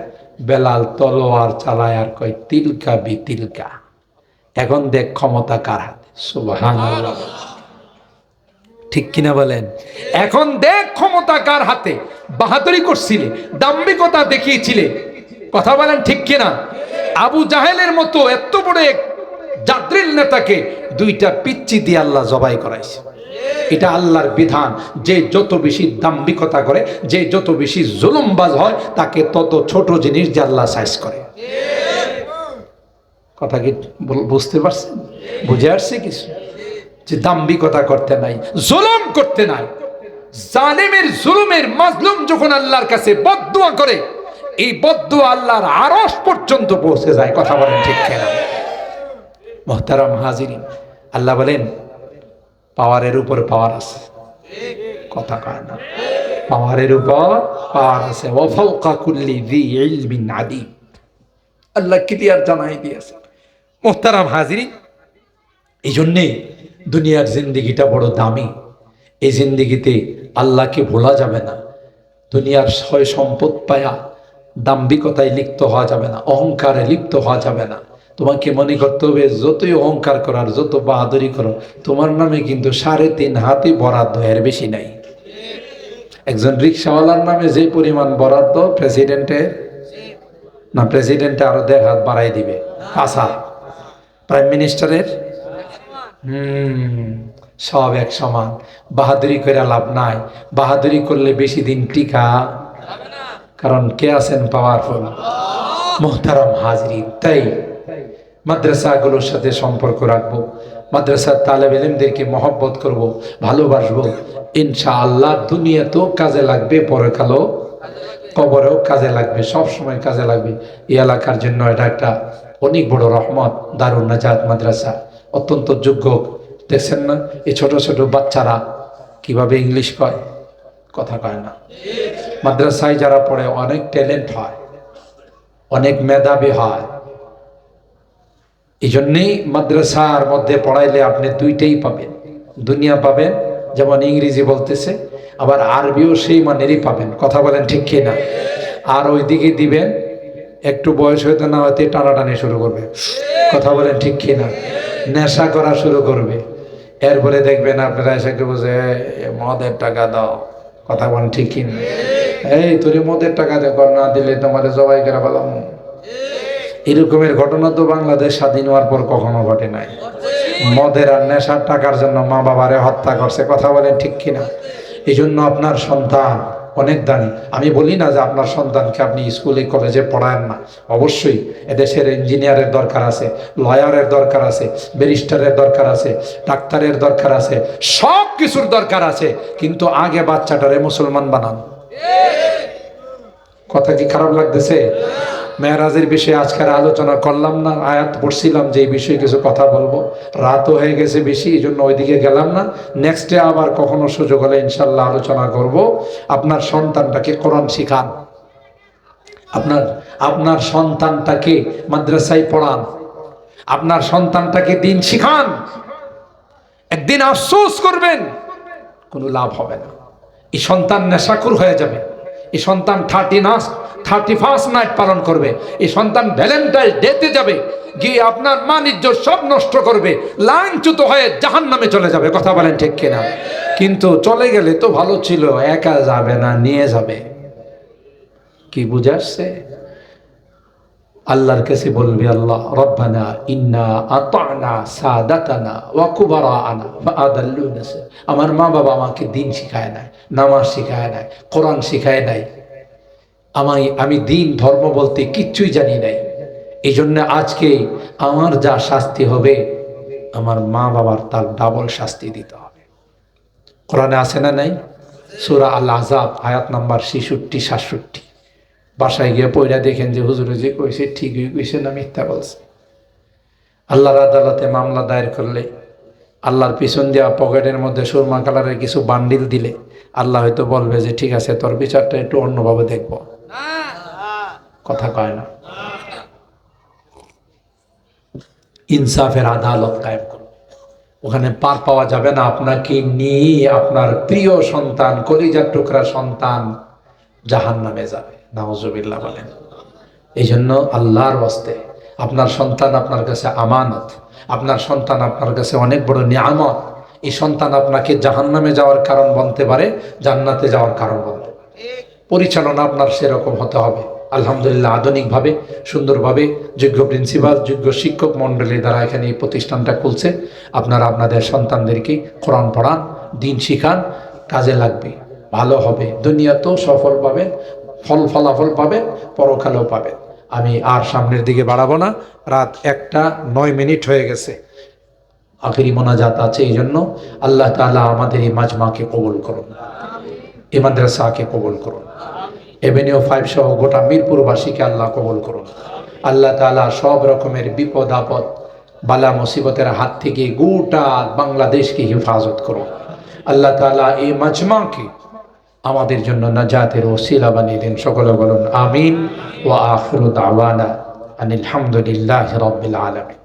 বেলাল তলোয়ার চালায় আর কয়, তিলকা বি তিলকা, এখন দেখ ক্ষমতা কার হাতে। সুবহানাল্লাহ। ঠিক কিনা বলেন? এখন দেখ ক্ষমতা কার হাতে। বাহাদুরি করছিলে, দাম্ভিকতা দেখিয়েছিলে, কথা বলেন ঠিক কিনা? আবু জাহেলের মতো এত বড় এক জাদ্রিল নেতাকে দুইটা পিচ্চি দিয়ে আল্লাহ জবাই করাইছে। এটা আল্লাহর বিধান, যে যত বেশি দাম্ভিকতা করে, যে যত বেশি জুলুমবাজ হয়, তাকে তত ছোট জিনিস যে আল্লাহ সাইজ করে। কথা কি বুঝতে পারছেন? বুঝে আসছে কিছু? যে দাম্ভিকতা করতে নাই, জুলুম করতে নাই। জালিমের জুলুমের মাজলুম যখন আল্লাহর কাছে বদদুয়া করে, এই বদদুয়া আল্লাহর আরশ পর্যন্ত পৌঁছে যায়। কথা বলেন ঠিক কিনা? মুহতারাম হাজিরিন, আল্লাহ বলেন পাওয়ারের উপর পাওয়ার আছে। কথা কয় না? পাওয়ারের উপর পাওয়ার আছে। ওয়া ফাওকা কুল্লি যী ইলমিন আলিম, আল্লাহ ক্লিয়ার জানাই দিয়েছে। মুহতারাম হাজিরিন, এই জন্যে দুনিয়ার জিন্দেগিটা বড় দামি। এই জিন্দেগিতে আল্লাহকে ভোলা যাবে না। দুনিয়ার সয় সম্পদ পায়া দাম্ভিকতায় লিপ্ত হওয়া যাবে না, অহংকারে লিপ্ত হওয়া যাবে না। তোমাকে মনে করতে হবে যতই অহংকার করার, যত বাহাদুরি করো, তোমার নামে কিন্তু 3.5 হাতে বরাদ্দ, এর বেশি নাই। একজন রিক্সাওয়ালার নামে যে পরিমাণ বরাদ্দ, প্রেসিডেন্টের না, প্রেসিডেন্টে আরো 1.5 হাত বাড়াই দিবে। আশা প্রাইম মিনিস্টারের সব এক সমান। বাহাদুরি করে লাভ নাই। বাহাদুরি করলে বেশি দিন টিকা, কারণ কে আছেন পাওয়ারফুল। মুহতারাম হাজিরিন, তাই মাদ্রাসাগুলোর সাথে সম্পর্ক রাখবো, মাদ্রাসার তালেব ইলমদেরকে মহব্বত করব, ভালোবাসবো। ইনশাআল্লাহ দুনিয়াতেও কাজে লাগবে, পরকালেও কবরেও কাজে লাগবে, সব সময় কাজে লাগবে। এই এলাকার জন্য এটা একটা অনেক বড় রহমত। দারুন নাজাত মাদ্রাসা অত্যন্ত যোগ্য। দেখছেন না এই ছোট ছোট বাচ্চারা কিভাবে ইংলিশ কয়, কথা কয় না। মাদ্রাসায় যারা পড়ে অনেক ট্যালেন্ট হয়, অনেক মেধাবী হয়। এই জন্যেই মাদ্রাসার মধ্যে পড়াইলে আপনি দুইটাই পাবেন, দুনিয়া পাবেন, যেমন ইংরেজি বলতেছে, আবার আরবিও সেই মানেরই পাবেন। কথা বলেন ঠিক কিনা? আর ওইদিকে দিবেন, একটু বয়স হইতে না হইতে টানাটানি শুরু করবে। কথা বলেন ঠিক কিনা? নেশা করা শুরু করবে। এরপরে দেখবেন আপনারা এসে বলছে, মদের টাকা দাও। কথা বলেন ঠিক কিনা? এই তোর মদের টাকা দে, না দিলে তোমার জবাই করে ফেলাম। এরকমের ঘটনা তো বাংলাদেশ স্বাধীন হওয়ার পর কখনো ঘটে নাই। মদের আর নেশার টাকার জন্য মা বাবারে হত্যা করছে, কথা বলেন ঠিক কিনা? এই জন্য আপনার সন্তান অনেক দামি। আমি বলি না যে আপনার সন্তানকে আপনি স্কুলে কলেজে পড়ায়েন না, অবশ্যই এদেশের ইঞ্জিনিয়ারের দরকার আছে, লয়ারের দরকার আছে, ব্যারিস্টারের দরকার আছে, ডাক্তারের দরকার আছে, সব কিছুর দরকার আছে, কিন্তু আগে বাচ্চাটারে মুসলমান বানান। কথা কি খারাপ লাগতেছে? মেরাজের বিষয়ে আজকের আলোচনা করলাম না, আয়াত পড়ছিলাম যে এই বিষয়ে কিছু কথা বলবো, রাতও হয়ে গেছে বেশি, এই জন্য ওইদিকে গেলাম না। নেক্সটে আবার কখনো সুযোগ হলে ইনশাল্লাহ আলোচনা করব। আপনার সন্তানটাকে কোরআন শিখান, আপনার সন্তানটাকে মাদ্রাসায় পড়ান, আপনার সন্তানটাকে দিন শিখান। একদিন আফসোস করবেন, কোনো লাভ হবে না। এই সন্তান নেশাখোর হয়ে যাবে, এই সন্তান 31 নাইট পালন করবে, এই সন্তান ভ্যালেন্টাইন ডেতে যাবে, গিয়ে আপনার মান ইজ্জত সব নষ্ট করবে, লাঞ্ছিত হয়ে জাহান্নামে চলে যাবে। কথা বলেন ঠিক কিনা? কিন্তু চলে গেলে তো ভালো ছিল, একা যাবে না, নিয়ে যাবে। কি বুঝাচ্ছে? আল্লাহর কাছে বলবি, আল্লাহ রব্বানা ইন্না আতানা সাদাতানা ওয়া কুবারানা ফাআদাল্লুনা। আমার মা বাবা আমাকে দিন শিখায় নাই, নামাজ শিখায় নাই, কোরআন শিখায় নাই, আমি দিন ধর্ম বলতে কিচ্ছুই জানি নাই। এই জন্য আজকে আমার যা শাস্তি হবে, আমার মা বাবার তার ডাবল শাস্তি দিতে হবে। কোরআনে আছে না নাই? সূরা আল আহজাব আয়াত নাম্বার 66-67। বাসায় গিয়ে পয়লা দেখেন যে হুজুরে যে কইছে ঠিকই কইছে না মিথ্যা বলছে। আল্লাহর আদালতে মামলা দায়ের করলে, আল্লাহর পিছন দেওয়া পকেটের মধ্যে সুরমা কালারের কিছু বান্ডিল দিলে আল্লাহ হয়তো বলবে যে ঠিক আছে, তোর বিচারটা একটু অন্যভাবে দেখব। কথা কয় না? ইনসাফের আদালত কায়েম করো। ওখানে পার পাওয়া যাবে না আপনাকে নিয়ে আপনার প্রিয় সন্তান, কলিজার টুকরা সন্তান জাহান্নামে যাবে। নাউজুবিল্লাহ বলেন। এই জন্য আল্লাহর ওয়াস্তে আপনার সন্তান আপনার কাছে আমানত, আপনার সন্তান আপনার কাছে অনেক বড় নিয়ামত। এই সন্তান আপনাকে জাহান্নামে যাওয়ার কারণ বলতে পারে, জান্নাতে যাওয়ার কারণ বলতে পারে। পরিচালনা আপনার সেরকম হতে হবে। আলহামদুলিল্লাহ আধুনিকভাবে সুন্দরভাবে যোগ্য প্রিন্সিপাল, যোগ্য শিক্ষক মণ্ডলীর দ্বারা এখানে এই প্রতিষ্ঠানটা খুলছে। আপনারা আপনাদের সন্তানদেরকে কোরআন পড়ান, দিন শিখান, কাজে লাগবে, ভালো হবে, দুনিয়াতেও সফল পাবেন, ফলাফল পাবেন, পরকালেও পাবেন। আমি আর সামনের দিকে বাড়াবো না, রাত 1:09 হয়ে গেছে, আখেরি মোনাজাত আছে। এই জন্য আল্লাহ তাআলা আমাদের এই মাজমাকে কবুল করুন, এই মাদ্রাসাকে কবুল করুন, এভিনিউ 5 সহ গোটা মিরপুরবাসীকে আল্লাহ কবুল করুন। আল্লাহ তাআলা সব রকমের বিপদ আপদ, বালা মুসিবতের হাত থেকে গোটা বাংলাদেশকে হেফাজত করুন। আল্লাহ তাআলা এই মাজমাকে আমাদের জন্য নাজাতের ওসিলা বানিয়ে দেন। সকলে বলুন আমিন। ওয়া আখিরু দাওয়ানা আনিল হামদুলিল্লাহি রাব্বিল আলামিন।